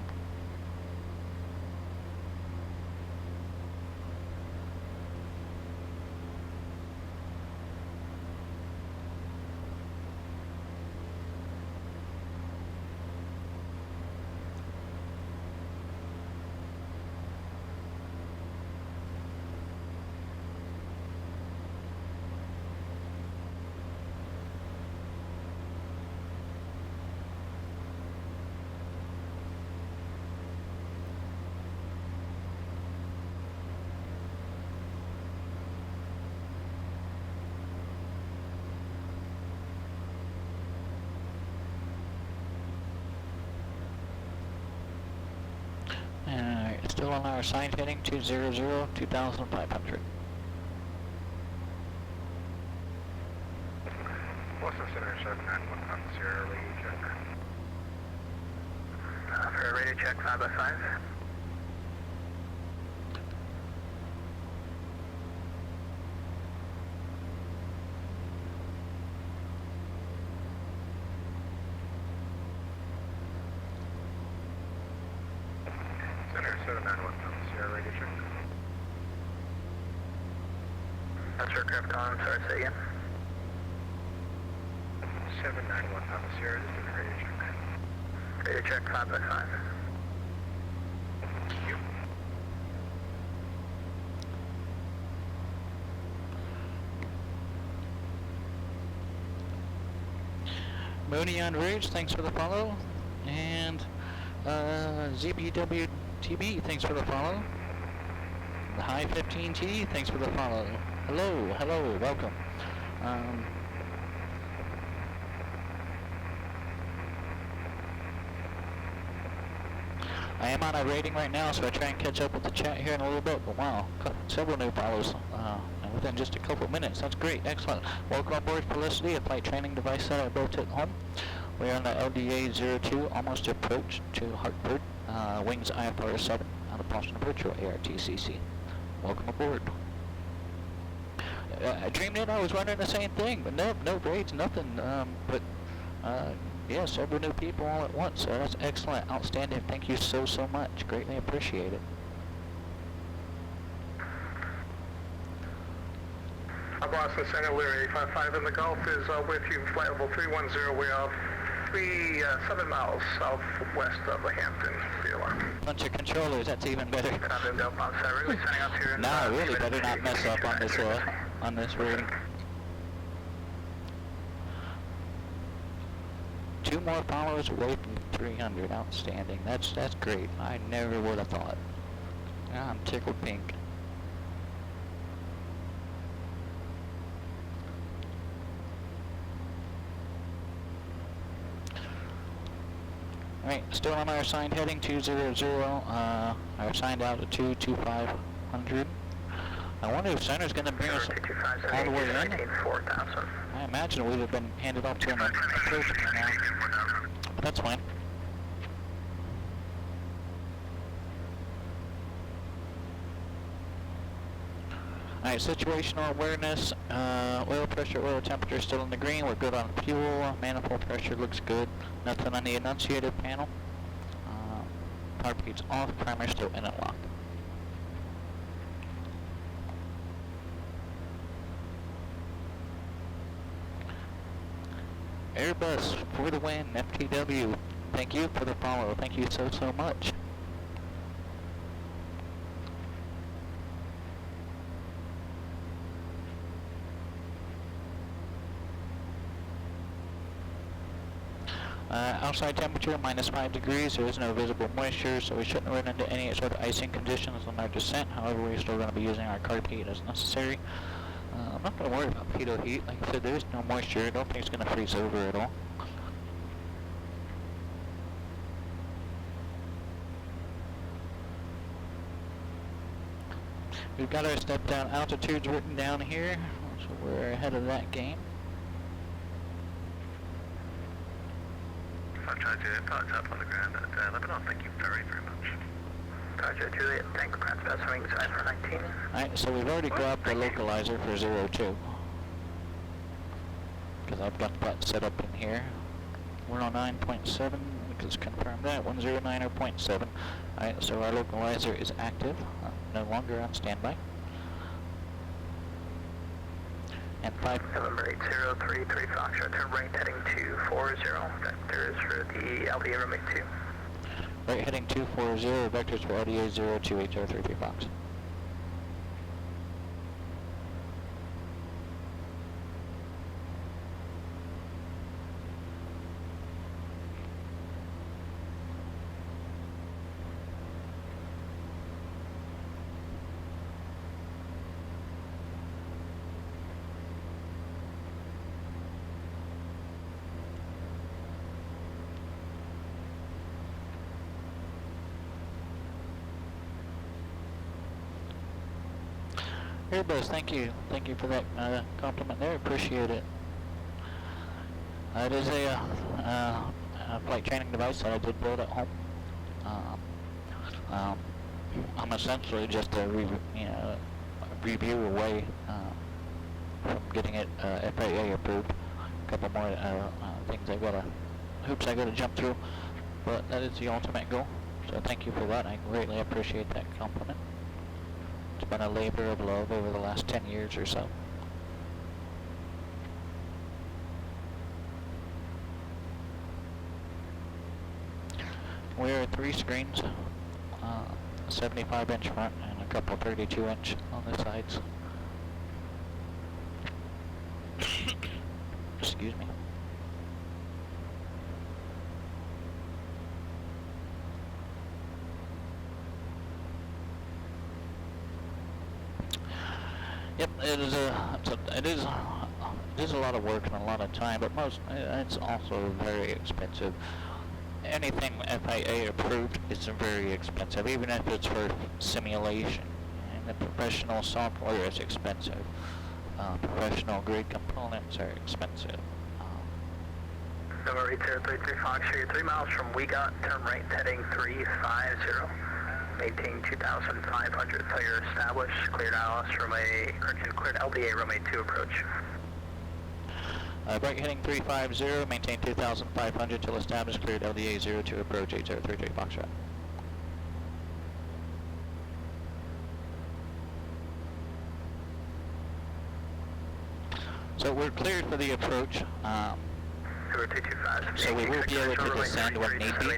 Still on our assigned heading 200, 2,500. Boston Center 791 Sierra radio check. For a radio check 5 by 5. Center 791 Sierra radio check. That's aircraft on, sorry, say again. 791 Sierra, just doing a radio check. Radio check 5 by 5. Thank you. Mooney on Ridge, thanks for the follow. And ZBWTB, thanks for the follow. The High 15T, thanks for the follow. Hello, hello, welcome. I am on a rating right now, so I try and catch up with the chat here in a little bit. But wow, several new follows within just a couple minutes. That's great, excellent. Welcome aboard Felicity, a flight training device that I built at home. We are on the LDA-02, almost approach to Hartford, Wings IFR-7 out of Boston Virtual ARTCC. Welcome aboard. I dreamed it, I was wondering the same thing, but no grades, nothing. Yeah, several new people all at once, so that's excellent, outstanding. Thank you so much. Greatly appreciate it. Boston Center, Lear 855 in the Gulf is with you, flight level 310. We are 7 miles southwest of the Hampton VOR. Bunch of controllers, that's even better. No, really better not mess up on this rating. 2 more followers away from 300, outstanding. That's great. I never would have thought. I'm tickled pink. Alright, still on our assigned heading 200, our assigned altitude 2500. I wonder if center's going to bring us all the way in. I imagine we would have been handed off to an approach by now, but that's fine. Alright, situational awareness, oil pressure, oil temperature still in the green. We're good on fuel, manifold pressure looks good. Nothing on the enunciator panel. Power feed's off, primer still in and locked. Airbus for the win, FTW. Thank you for the follow. Thank you so much. Outside temperature -5 degrees. There is no visible moisture, so we shouldn't run into any sort of icing conditions on our descent. However, we're still going to be using our carb heat as necessary. I'm not going to worry about pitot heat. Like I said, there's no moisture. I don't think it's going to freeze over at all. We've got our step down altitudes written down here, so we're ahead of that game. I've tried to parked up on the ground at Lebanon. Thank you very much. Roger, Juliet, tank ground specimen inside for 19. Alright, so we've already grabbed the localizer for 02. because I've got that set up in here. 109.7, let's confirm that, 109.7. Alright, so our localizer is active, no longer on standby. And 5... November 8033 Foxtrot, turn right heading 240. Vectors for the LDA runway 2. Right heading 240, vectors for LDA 028033 Fox. Hey Buzz, thank you for that compliment there, appreciate it. It is a flight training device that I did build at home. I'm essentially just a review away from getting it FAA approved. A couple more hoops I gotta jump through, but that is the ultimate goal. So thank you for that. I greatly appreciate that compliment. It's been a labor of love over the last 10 years or so. We're at 3 screens, 75-inch front and a couple 32-inch on the sides. Excuse me. Yep, it is a lot of work and a lot of time, but it's also very expensive. Anything FAA approved is very expensive, even if it's for simulation. And the professional software is expensive. Professional grade components are expensive. November 8033 Fox, you're 3 miles from WeGot, turn right heading 350. Maintain 2,500, failure established, cleared ILS runway, cleared LDA runway 2 approach. Right heading 350, maintain 2,500 till established, cleared LDA 02 approach 8033 Foxtrot. So we're cleared for the approach. So we will be able to descend when need be,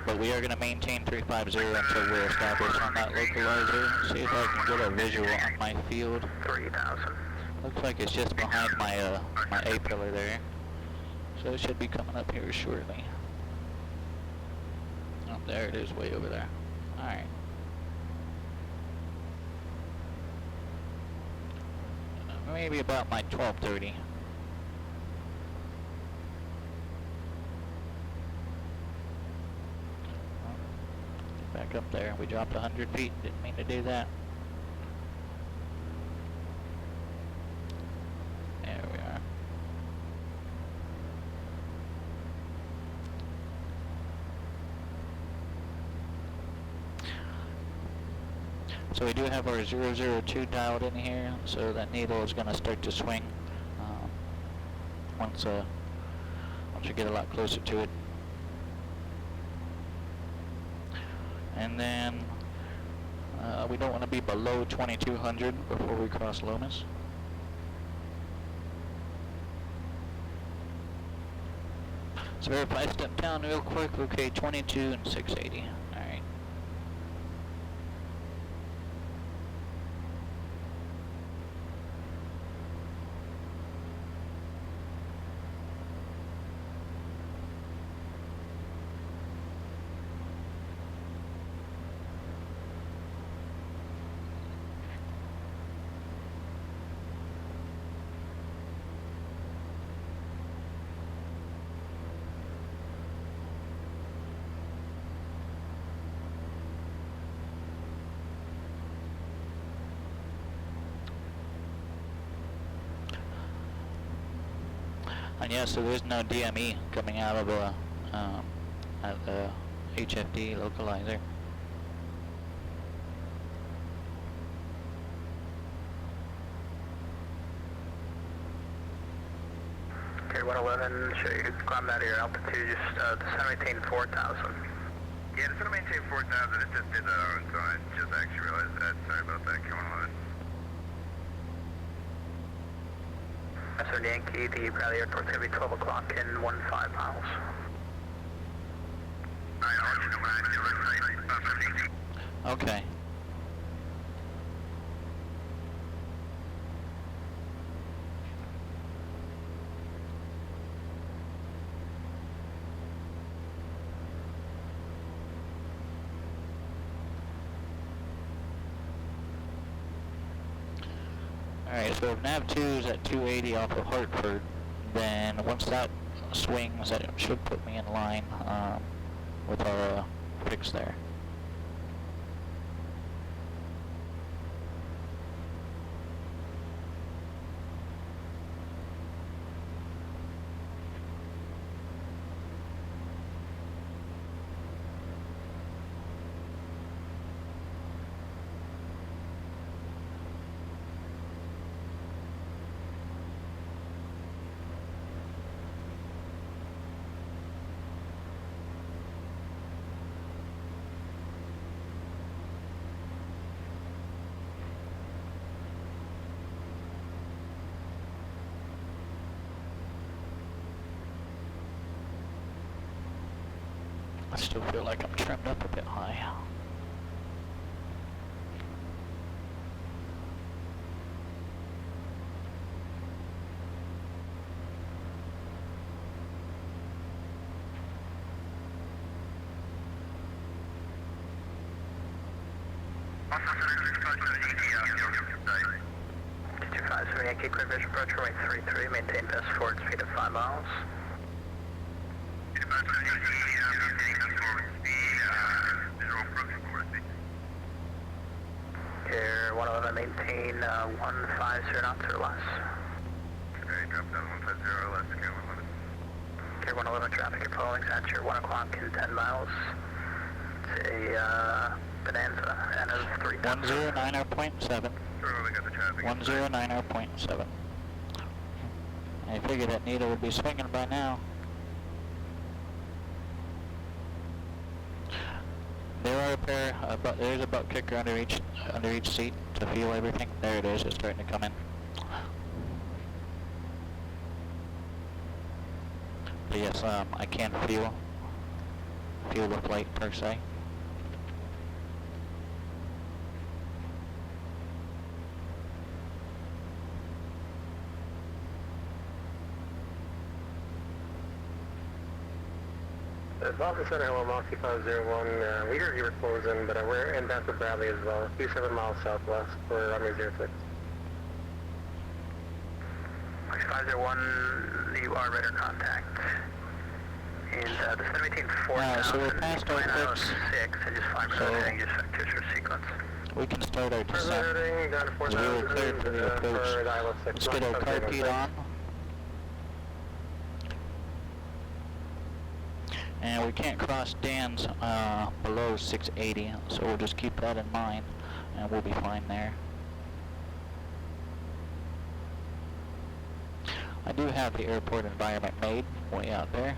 but we are going to maintain 350 until we're established on that localizer. See if I can get a visual on my field. 3,000. Looks like it's just behind my my A pillar there, so it should be coming up here shortly. Oh, there it is, way over there. All right. Maybe about my 12:30. Back up there. We dropped 100 feet. Didn't mean to do that. There we are. So we do have our 002 dialed in here, so that needle is going to start to swing once we get a lot closer to it. And then we don't want to be below 2200 before we cross Lomas. So if I step down real quick, okay, 22 and 680. All right. And yeah, so there's no DME coming out of the HFD localizer. 111, show you climbed out of your altitude, just descend maintain 4,000. Yeah, descend maintain 4,000, it just did that on its own, I just actually realized that, sorry about that, Q111. So Yankee, the Bradley Airport's going to be 12 o'clock in 15 miles. Alright, I'll let you know when I do it, Okay. Alright, so if nav 2 is at 280 off of Hartford, then once that swings, that should put me in line with our fix there. I still feel like I'm trimmed up a bit high. Yankee, clear vision approach runway 33, maintain best forward speed of 5 miles. Air 111, maintain 150 knots or less. Okay, drop down 150 or less, Air 111. Air 111, traffic you're following is at your 1 o'clock in 10 miles. It's a Bonanza and of 3,000. 109.7. 109.7. I figured that needle would be swinging by now. There are a pair, there's a butt kicker under each seat to feel everything. There it is, it's starting to come in. But yes, I can feel the flight per se. Boston Center, hello, Moxie 501. We heard you were closing, but we're inbound to Bradley as well. 27 miles southwest for runway 06. Moxie 501, you are radar contact. And descend maintain 4,000. So we're past our fix. 6 and just 5% heading, just vectors for sequence. We can start our descent. Heading down to 4,000. We were cleared for the approach. Let's get our car keyed on. And we can't cross Dan's below 680, so we'll just keep that in mind, and we'll be fine there. I do have the airport environment made way out there.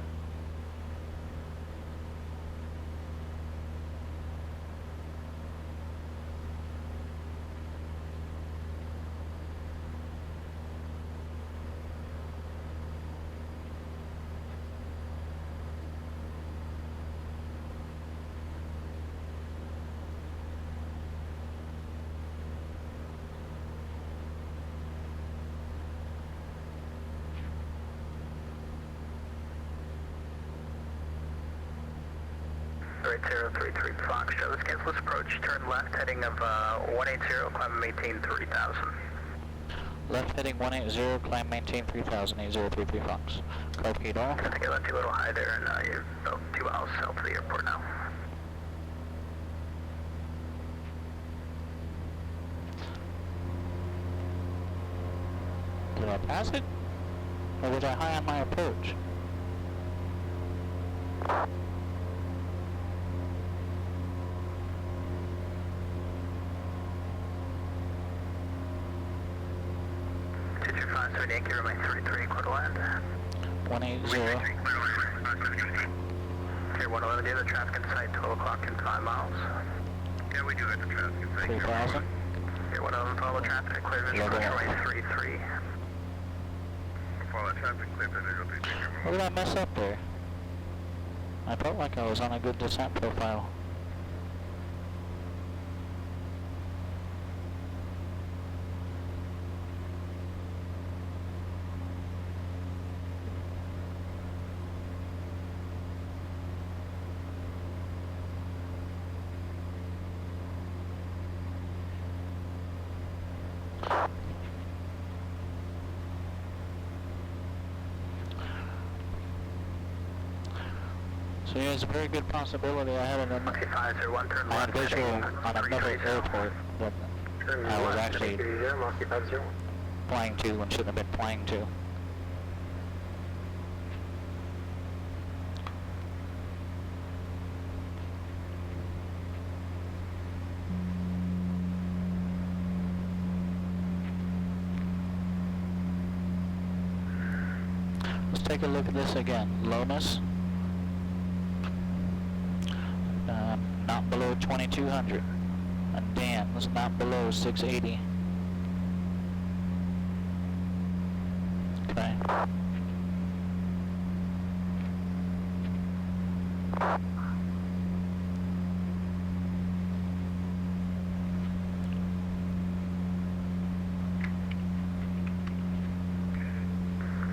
Right 033 Foxtrot, let's cancel this approach, turn left, heading of 180, climb maintain 3,000. Left heading 180, climb maintain 3,000, 8033 Fox. Car keyed off. I think I left you a little high there, and you're about 2 miles south of the airport now. Did I pass it? Or was I high on my approach? Yankee, runway 33, quarter land. 180. Okay, 111, do you have the traffic in sight, 12 o'clock and 5 miles? Yeah, we do have the traffic in sight. 3,000. Okay, 111, follow the traffic, clear visual Level runway one. 33. Follow traffic, clear to visual 33. What did I mess up there? I felt like I was on a good descent profile. So yeah, it's a very good possibility I had an Okay, 501, turn I had left, visual heading on another 330. airport that I was actually flying to and shouldn't have been flying to. Let's take a look at this again. Lowness. Not below 2200. And Dan's not below 680. Okay.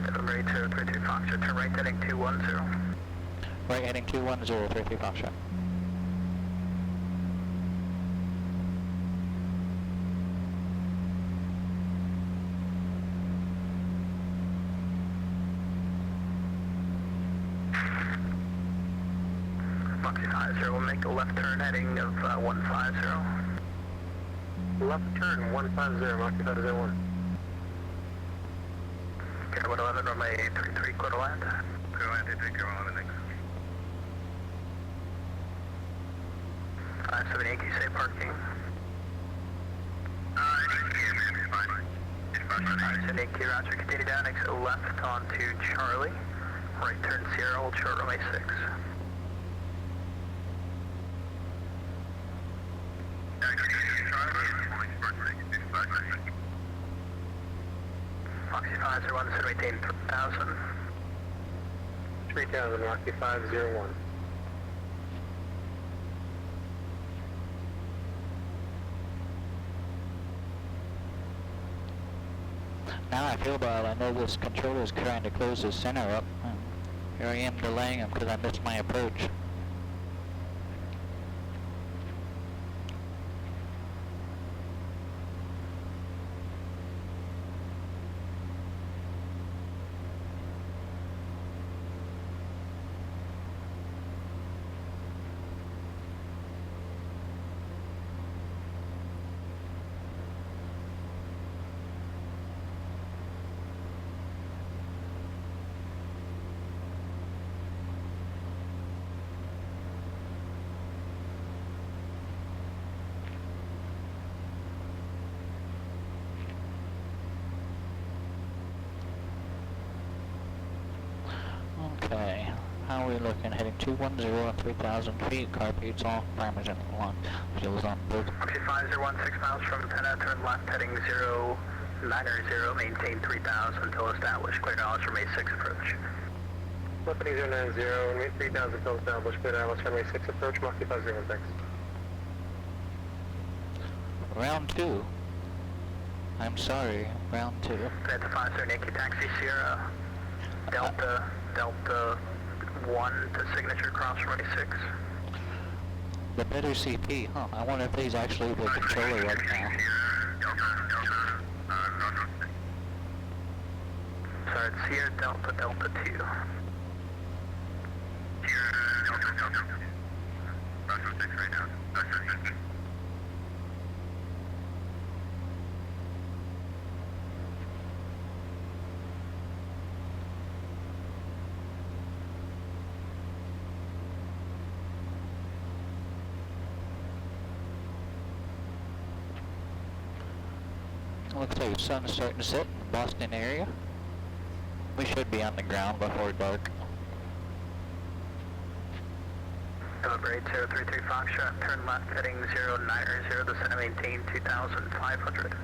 November 8032 Foxtrot, turn right heading 210. Right heading 210, 33 Foxtrot. Foxy 50, we'll make a left turn heading of 150. Left turn, 150, Moxie 501. Okay, 111, runway 33, clear to land. Clear land, 33, 111, thanks. 57 Yankee, say parking. It's fine. It's fine. 57 Yankee, roger, continue down, exit left onto Charlie. Right turn Sierra, hold short runway 6. Foxy 501, set maintain 3000. 3000, Rocky 501. Now I feel bad. I know this controller is trying to close the center up. And here I am delaying him because I missed my approach. Okay, how are we looking? Heading 210 at 3,000 feet, carpeets off, primers in one, fuels on board. Foxy 501, 6 miles from antenna, turn left heading 090, maintain 3000 until established, clear to Alice runway 6 approach. Company 090, runway 3000 until established, clear to Alice runway 6 approach, Moxie 501, thanks. Round 2. I'm sorry, round 2. That's a 57 Yankee taxi Sierra, Delta 1 to signature cross runway 6. The better CP, huh? I wonder if he's actually the controller right now. Sorry, it's Sierra Delta 2. Looks like the sun's starting to set in the Boston area. We should be on the ground before dark. November 8033 Foxtrot, turn left heading 090, descend and maintain 2,500.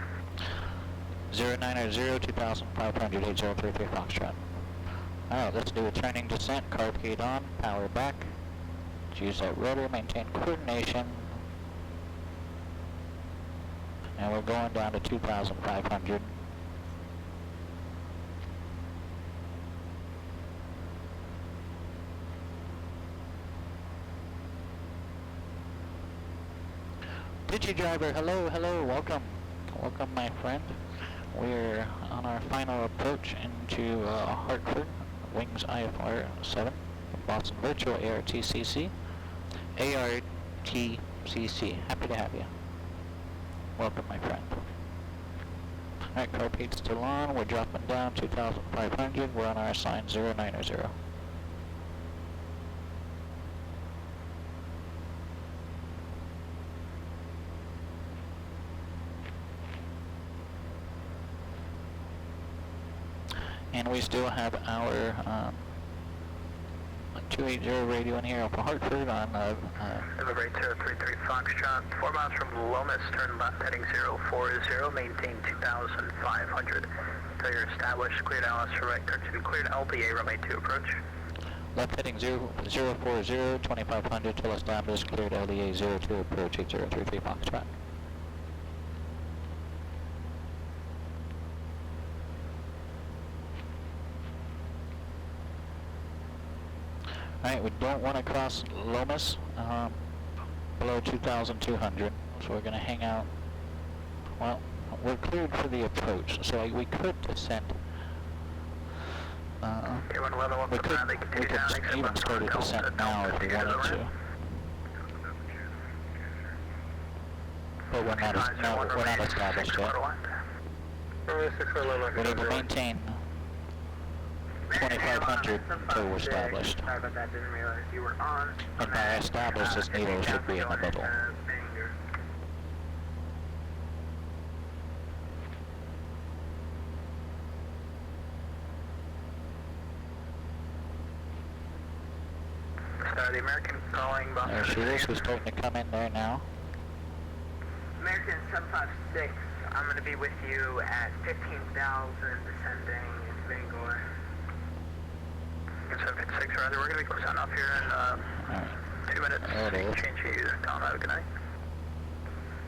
090, 2500, 8033 Foxtrot. Alright, let's do a turning descent, carb gate on, power back. Let's use that rudder, maintain coordination. And we're going down to 2,500. Digidriver, hello, welcome. Welcome, my friend. We're on our final approach into Hartford, Wings IFR-7, Boston Virtual ARTCC. ARTCC, happy to have you. Welcome, my friend. Alright, carb gate's still on. We're dropping down 2,500. We're on our sign 090. And we still have our 280 radio in here for Hartford on November 8033 Foxtrot, 4 miles from Lomas, turn left heading 040, maintain 2,500. Until you're established, cleared LS for right turn 2, cleared LDA, runway 2 approach. left heading 040, 2500 till established, cleared LDA 02 approach 8033 Foxtrot. Alright, we don't want to cross Lomas below 2,200, so we're going to hang out. Well, we're cleared for the approach, so we could descend. We could even start a descent now if we wanted to. But we're not established yet. We need to maintain 2,500 until we're established. Sorry about that, didn't realize you were on. And by established, this needle should be in the middle. The American calling Boston. There she is. We're starting to come in there now. American 756, I'm going to be with you at 15,000 descending into Bangor. 756, Roger. We're going to be close enough here in 2 minutes. There it is. Change you. Tom, have a good night.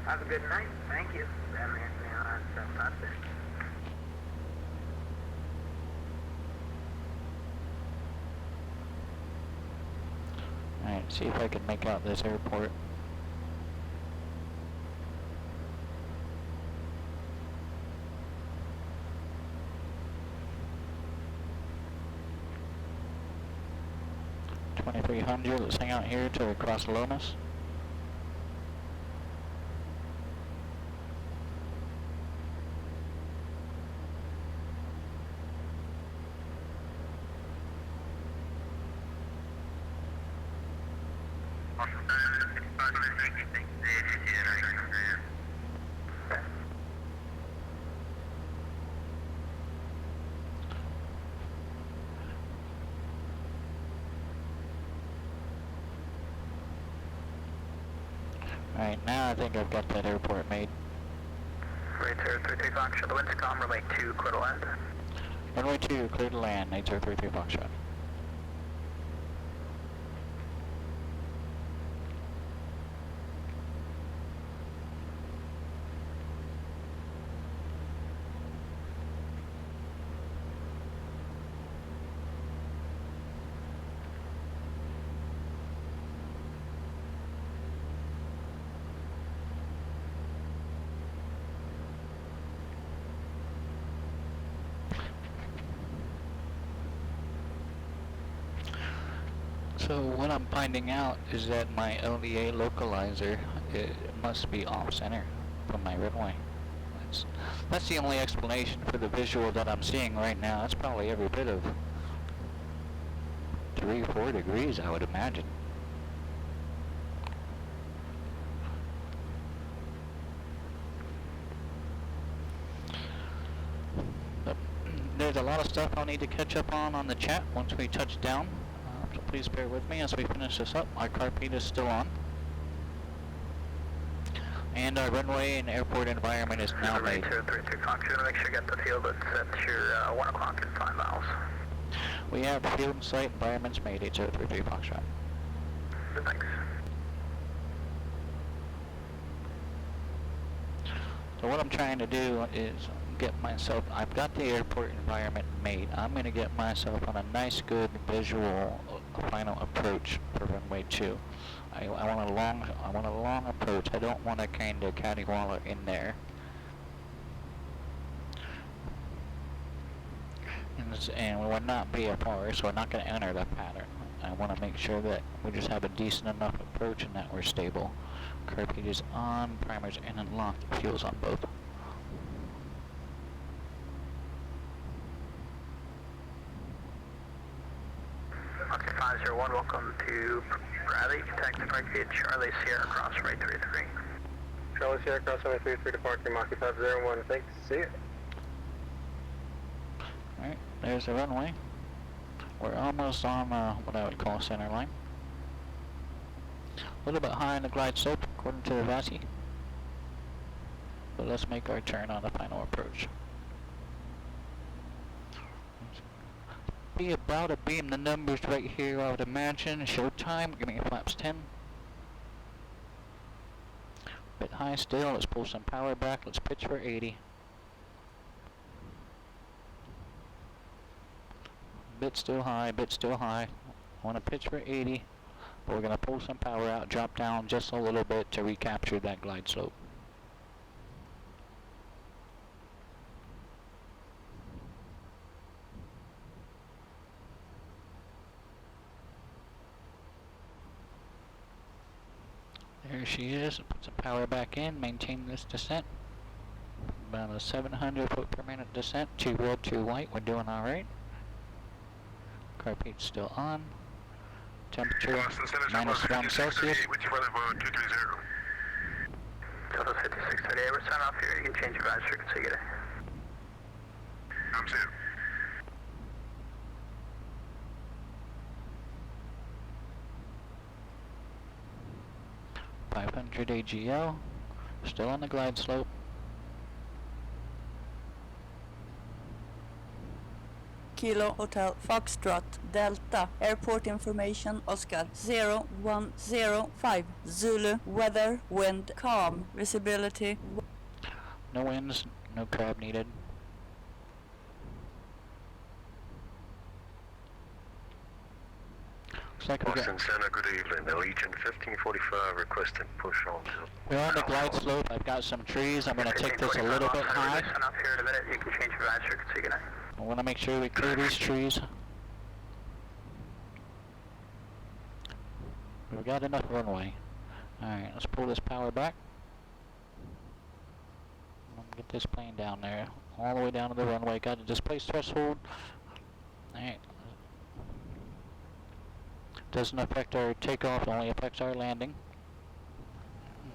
Have a good night. Thank you. American Airlines 756. Alright, see if I can make out this airport. $2,300, let's hang out here till we cross Lomas. Alright, now I think I've got that airport made. Right there, 33 Foxtrot, the wind's calm, runway 2, clear to land. Runway 2, clear to land, 8033 Foxtrot. So what I'm finding out is that my LDA localizer must be off center from my runway. That's the only explanation for the visual that I'm seeing right now. It's probably every bit of 3 or 4 degrees, I would imagine. there's a lot of stuff I'll need to catch up on the chat once we touch down. So please bear with me as we finish this up. Our carpet is still on. And our runway and airport environment is now made. 232 Fox, you want to make sure you get the field at your 1 o'clock and 5 miles. We have field and site environments made, 8033 Foxtrot. Thanks. So what I'm trying to do is get myself, I've got the airport environment made. I'm going to get myself on a nice, good visual final approach for runway 2. I want a long approach. I don't want to kind of cattywaller in there. And we're not VFR, so we're not going to enter the pattern. I want to make sure that we just have a decent enough approach and that we're stable. Carpet is on, primers in and locked, fuel's on both. Okay, 501, welcome to Bradley. Taxi Parkgate Charlie Sierra Cross right 33. Charlie Sierra Cross runway 33 departing Mach 501. Thanks. See you. Alright, there's the runway. We're almost on what I would call center line. A little bit high in the glide slope according to the VATSIM. But let's make our turn on the final approach. Be about to beam the numbers right here, I would imagine. Show time, give me flaps 10. Bit high still, let's pull some power back, let's pitch for 80. Bit still high, bit still high. I want to pitch for 80, but we're going to pull some power out, drop down just a little bit to recapture that glide slope. There she is. Put some power back in, maintain this descent. About a 700 foot per minute descent, 2 red, 2 white, we're doing alright. Carpet's still on. Temperature -1 Celsius. Total 5638, we're signing off here. You can change your vibe frequency, get it. I'm set. .500 AGL, still on the glide slope. Kilo Hotel Foxtrot Delta Airport Information Oscar 0105 Zulu weather wind calm visibility. No winds, no crab needed. Looks like we Boston Center, good evening. Allegiant 1545 requesting push on. We're on the glide slope. I've got some trees. I'm going to take this a little bit high. Sign off here in a minute. You can change your vibe frequency, get it. I want to make sure we clear these trees. We've got enough runway. Alright, let's pull this power back. Get this plane down there. All the way down to the runway. Got a displaced threshold. Alright. Doesn't affect our takeoff, only affects our landing.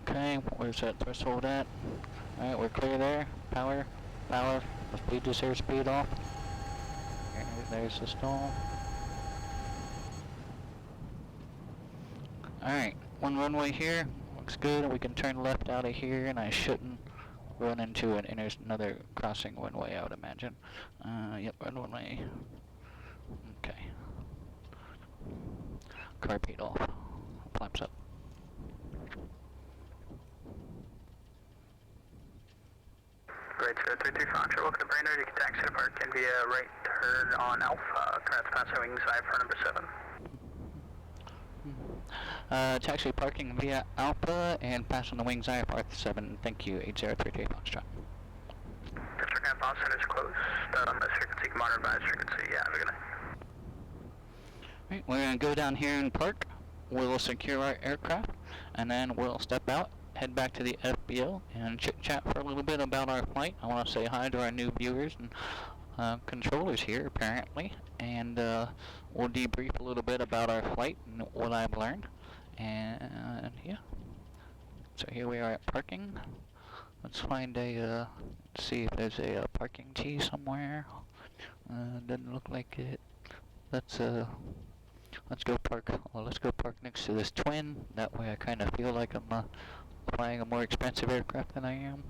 Okay, where's that threshold at? Alright, we're clear there. Power. Let's bleed this airspeed off. There's the stall. Alright, one runway here. Looks good. We can turn left out of here, and I shouldn't run into another crossing runway, I would imagine. Yep, runway. Okay. Carpet off. Flaps up. Great, 033 Foxtrot, welcome to Brainerd. You can taxi to park and via right turn on Alpha. Current passing wings IFR number 7. Taxi parking via Alpha and pass on the wings IFR-7. Thank you, 8033 Foxtrot. District Camp Boston is closed. This frequency, come on, revised frequency. Yeah, we're gonna. Right, we're going to go down here and park. We'll secure our aircraft, and then we'll step out, head back to the FBO, and chit-chat for a little bit about our flight. I want to say hi to our new viewers and controllers here, apparently, and we'll debrief a little bit about our flight and what I've learned. And yeah, so here we are at parking. Let's find a, see if there's a parking T somewhere. Doesn't look like it. Let's go park. Well, let's go park next to this twin. That way I kind of feel like I'm flying a more expensive aircraft than I am.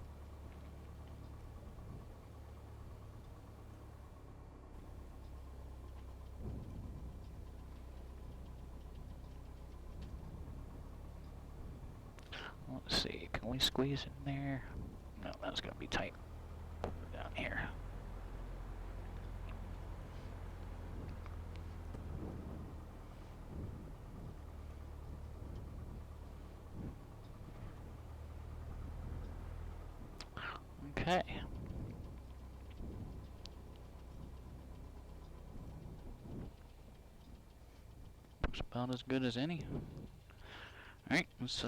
Let's see, can we squeeze in there? No, that's gonna be tight. Down here. Okay. Looks about as good as any. Alright, let's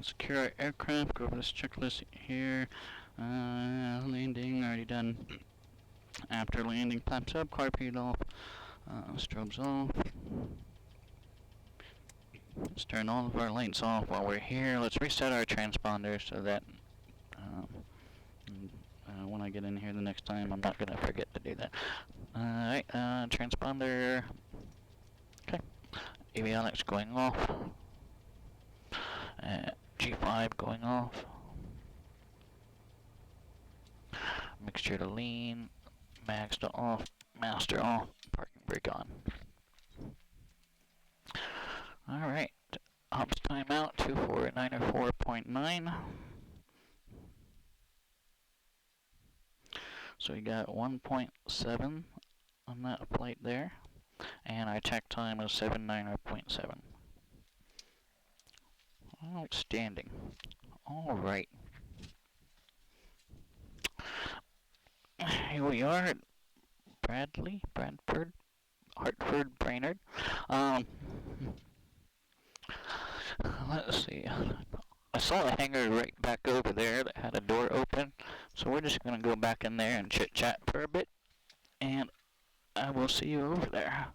secure our aircraft, go over this checklist here. Landing, already done. After landing, flaps up, car paid off, strobes off. Let's turn all of our lights off while we're here. Let's reset our transponder so that when I get in here the next time, I'm not going to forget to do that. Alright, transponder. Okay. Avionics going off. G5 going off. Mixture to lean. Max to off. Master off. Parking brake on. Alright. Ops timeout 24904.9. So we got 1.7 on that flight there. And our check time is 790.7. Outstanding. Alright. Here we are at Hartford, Brainerd. Let's see. I saw a hangar right back over there that had a door open. So we're just going to go back in there and chit-chat for a bit. And I will see you over there.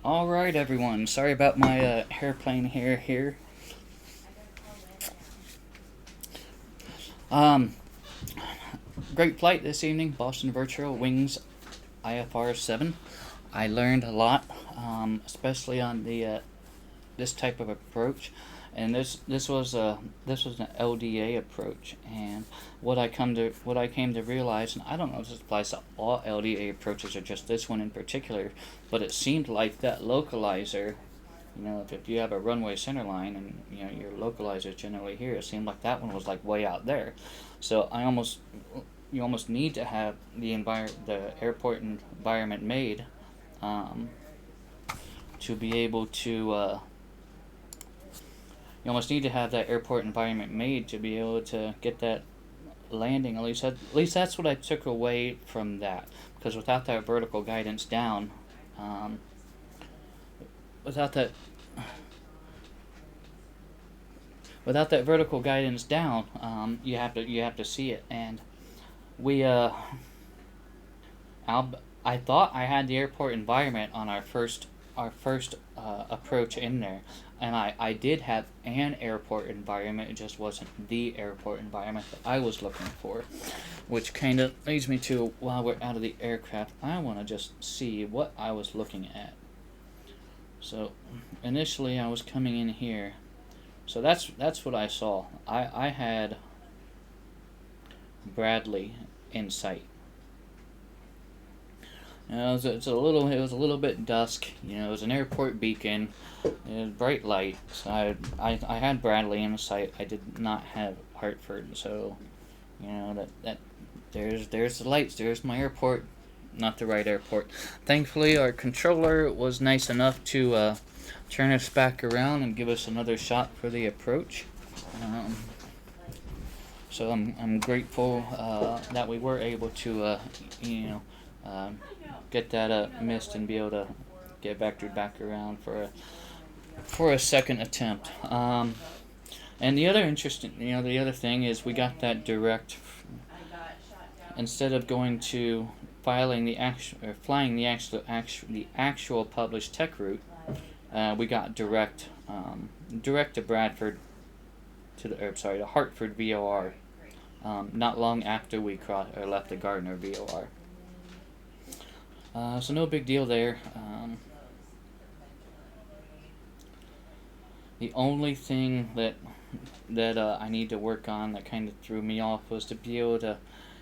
Alright, everyone. Sorry about my airplane hair here. Great flight this evening. Boston Virtual Wings IFR-7. I learned a lot, especially on the this type of approach. And this was an LDA approach, and what I came to realize, and I don't know if this applies to all LDA approaches or just this one in particular, but it seemed like that localizer, you know, if you have a runway center line and you know your localizer is generally here, it seemed like that one was like way out there. So you almost need to have the airport environment made to be able to, you almost need to have that airport environment made to be able to get that landing. At least that's what I took away from that, because without that vertical guidance down, without that vertical guidance down, you have to see it. And we I thought I had the airport environment on our first approach in there, and I did have an airport environment. It just wasn't the airport environment that I was looking for, which kind of leads me to, while we're out of the aircraft, I want to just see what I was looking at. So initially I was coming in here, so that's what I saw. I had Bradley in sight. You know, it was a little bit dusk. You know, it was an airport beacon. It was bright light. So I had Bradley in sight. I did not have Hartford. So, you know, that there's the lights. There's my airport. Not the right airport. Thankfully, our controller was nice enough to turn us back around and give us another shot for the approach. So I'm grateful that we were able to get that missed and be able to get vectored back around for a second attempt. And the other the other thing is we got that direct, instead of going to flying the actual published tech route. We got direct to Bradford to Hartford VOR. Not long after we left the Gardner VOR. So no big deal there. The only thing that I need to work on that kind of threw me off was to be able to,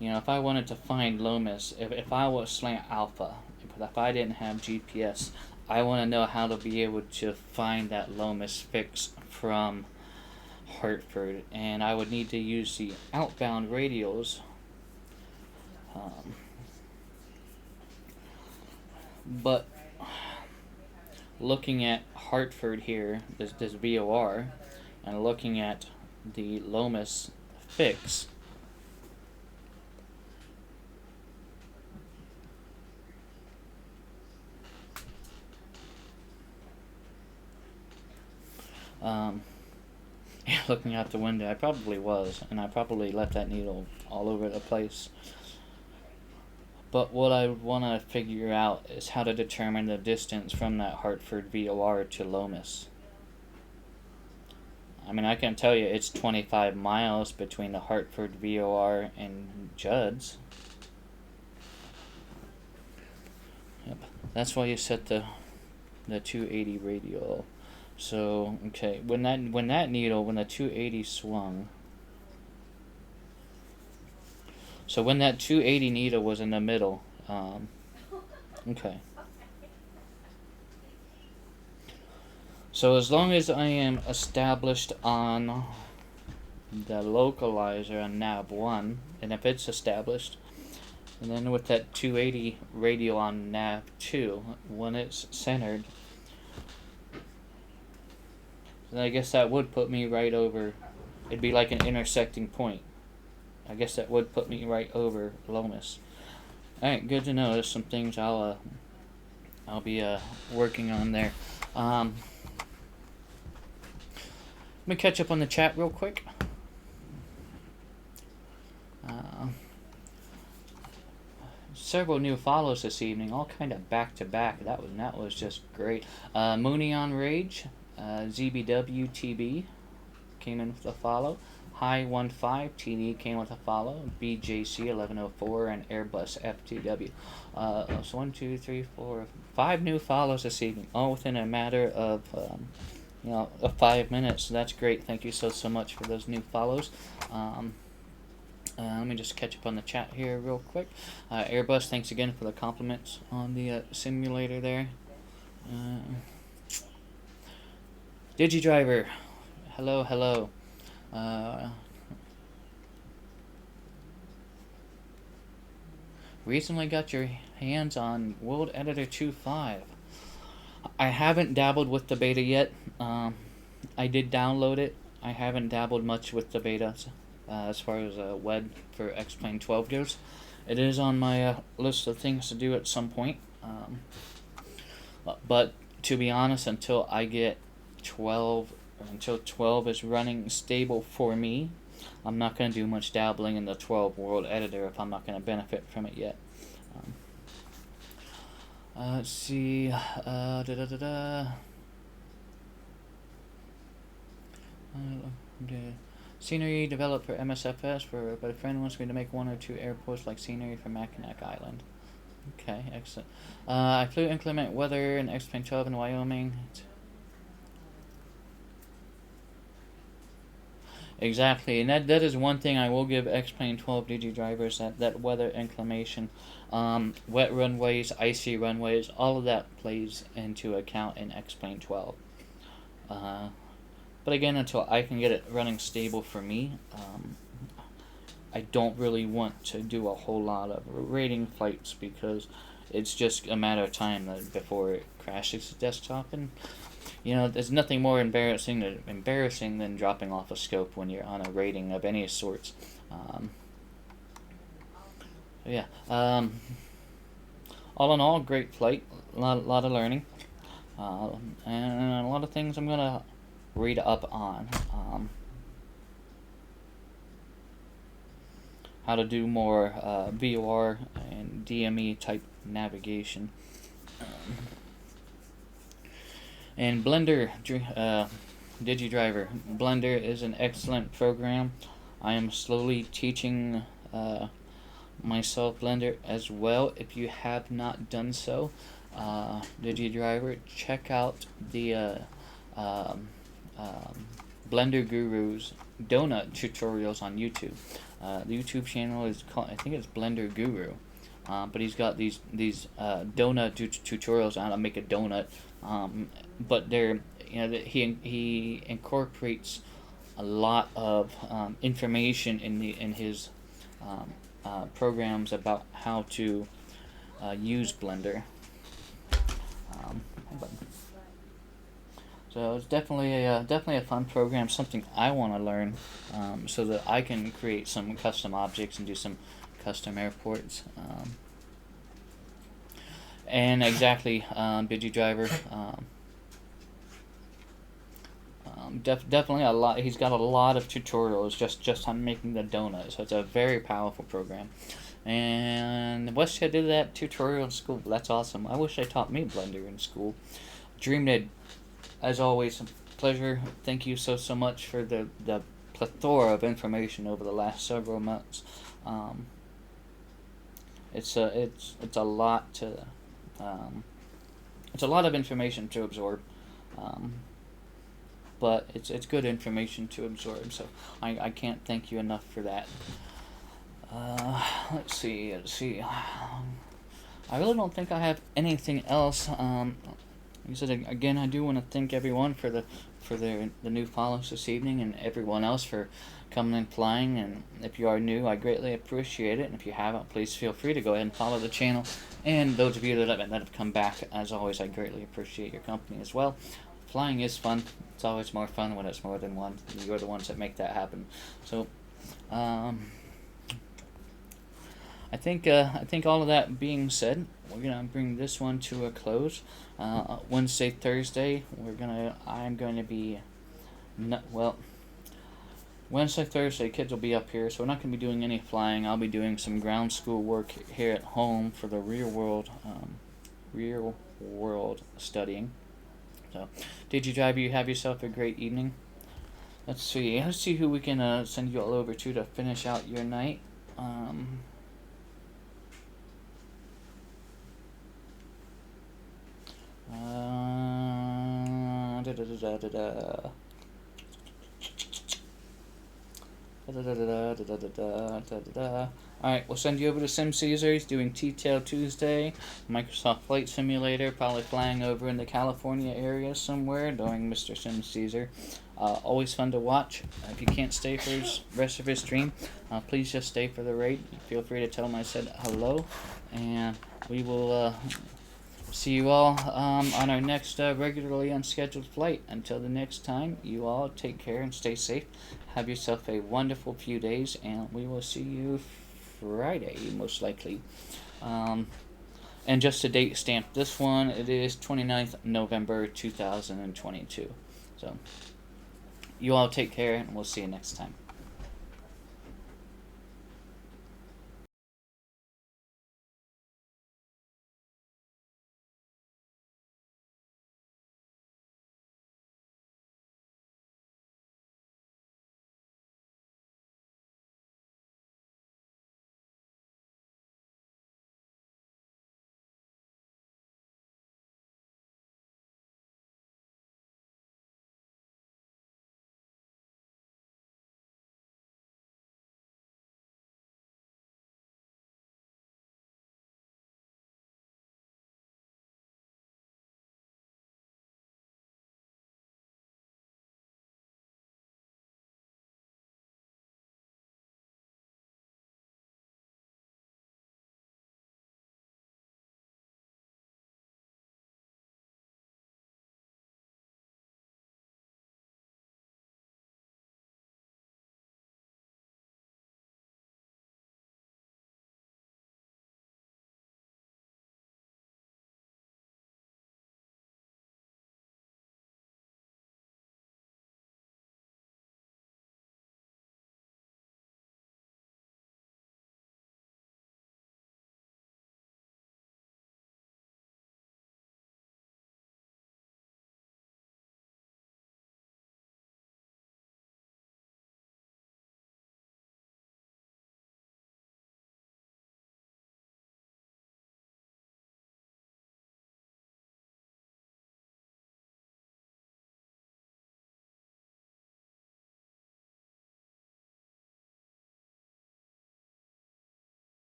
if I wanted to find Lomas, if I was slant alpha, if I didn't have GPS, I want to know how to be able to find that Lomas fix from Hartford, and I would need to use the outbound radios. But looking at Hartford here, this VOR, and looking at the Lomas fix, looking out the window, I probably was, and I probably left that needle all over the place. But what I want to figure out is how to determine the distance from that Hartford VOR to Lomas. I mean, I can tell you it's 25 miles between the Hartford VOR and Judd's. Yep, that's why you set the 280 radial. So, okay, when the 280 swung, so when that 280 needle was in the middle, okay. So as long as I am established on the localizer on nav 1, and if it's established, and then with that 280 radial on nav 2, when it's centered, then I guess that would put me right over, it'd be like an intersecting point. I guess that would put me right over Lomas. Alright, good to know. There's some things I'll be working on there. Let me catch up on the chat real quick. Several new follows this evening, all kind of back to back. That was just great. Mooney on Rage, ZBW TB came in with a follow. High 15 TD came with a follow. BJC 1104 and Airbus F2W. So 1, 2, 3, 4, 5 new follows this evening, all within a matter of 5 minutes. So that's great. Thank you so much for those new follows. Let me just catch up on the chat here real quick. Airbus, thanks again for the compliments on the simulator there. DigiDriver, hello. Recently got your hands on World Editor 2.5. I haven't dabbled with the beta yet. I did download it. I haven't dabbled much with the beta as far as web for X-Plane 12 goes. It is on my list of things to do at some point. But to be honest, until I get 12, until 12 is running stable for me, I'm not going to do much dabbling in the 12 world editor if I'm not going to benefit from it yet. Let's see. Scenery developed for MSFS, but a friend wants me to make 1 or 2 airports like scenery for Mackinac Island. Okay, excellent. I flew inclement weather in X-Plane 12 in Wyoming. Exactly, and that is one thing I will give X-Plane 12 DG drivers, that weather inclination, wet runways, icy runways, all of that plays into account in X-Plane 12. But again, until I can get it running stable for me, I don't really want to do a whole lot of rating flights because it's just a matter of time before it crashes the desktop. And you know, there's nothing more embarrassing than dropping off a scope when you're on a rating of any sorts. Yeah. All in all, great flight. A lot of learning, and a lot of things I'm gonna read up on. How to do more VOR and DME type navigation. And Blender, DigiDriver. Blender is an excellent program. I am slowly teaching myself Blender as well. If you have not done so, DigiDriver, check out the Blender Guru's donut tutorials on YouTube. The YouTube channel is called, I think it's Blender Guru, but he's got these donut tutorials on how to make a donut. But they're, you know, he incorporates a lot of information in his programs about how to use Blender. So it's definitely a fun program, something I want to learn, so that I can create some custom objects and do some custom airports. And exactly, DigiDriver. Definitely a lot. He's got a lot of tutorials just on making the donut. So it's a very powerful program. And wish I did that tutorial in school. That's awesome. I wish they taught me Blender in school. DreamNid, as always, a pleasure. Thank you so much for the plethora of information over the last several months. It's a lot to it's a lot of information to absorb, but it's good information to absorb. So I can't thank you enough for that. Let's see. I really don't think I have anything else. Like I said, again, I do want to thank everyone for the new follows this evening, and everyone else for coming and flying. And if you are new, I greatly appreciate it. And if you haven't, please feel free to go ahead and follow the channel. And those of you that have come back, as always, I greatly appreciate your company as well. Flying is fun. It's always more fun when it's more than one. You're the ones that make that happen. So, I think all of that being said, we're gonna bring this one to a close. Wednesday, Thursday, I'm going to be, Wednesday, Thursday, kids will be up here, so we're not going to be doing any flying. I'll be doing some ground school work here at home for the real world studying. So, DigiDriver, you have yourself a great evening. Let's see who we can send you all over to finish out your night. Alright, we'll send you over to Sim Caesar. He's doing T-Tail Tuesday, Microsoft Flight Simulator, probably flying over in the California area somewhere, doing Mr. Sim Caesar. Always fun to watch. If you can't stay for the rest of his stream, please just stay for the raid. Feel free to tell him I said hello, and we will see you all on our next regularly unscheduled flight. Until the next time, you all take care and stay safe. Have yourself a wonderful few days, and we will see you Friday, most likely. And just a date stamp this one, it is 29th November 2022. So, you all take care, and we'll see you next time.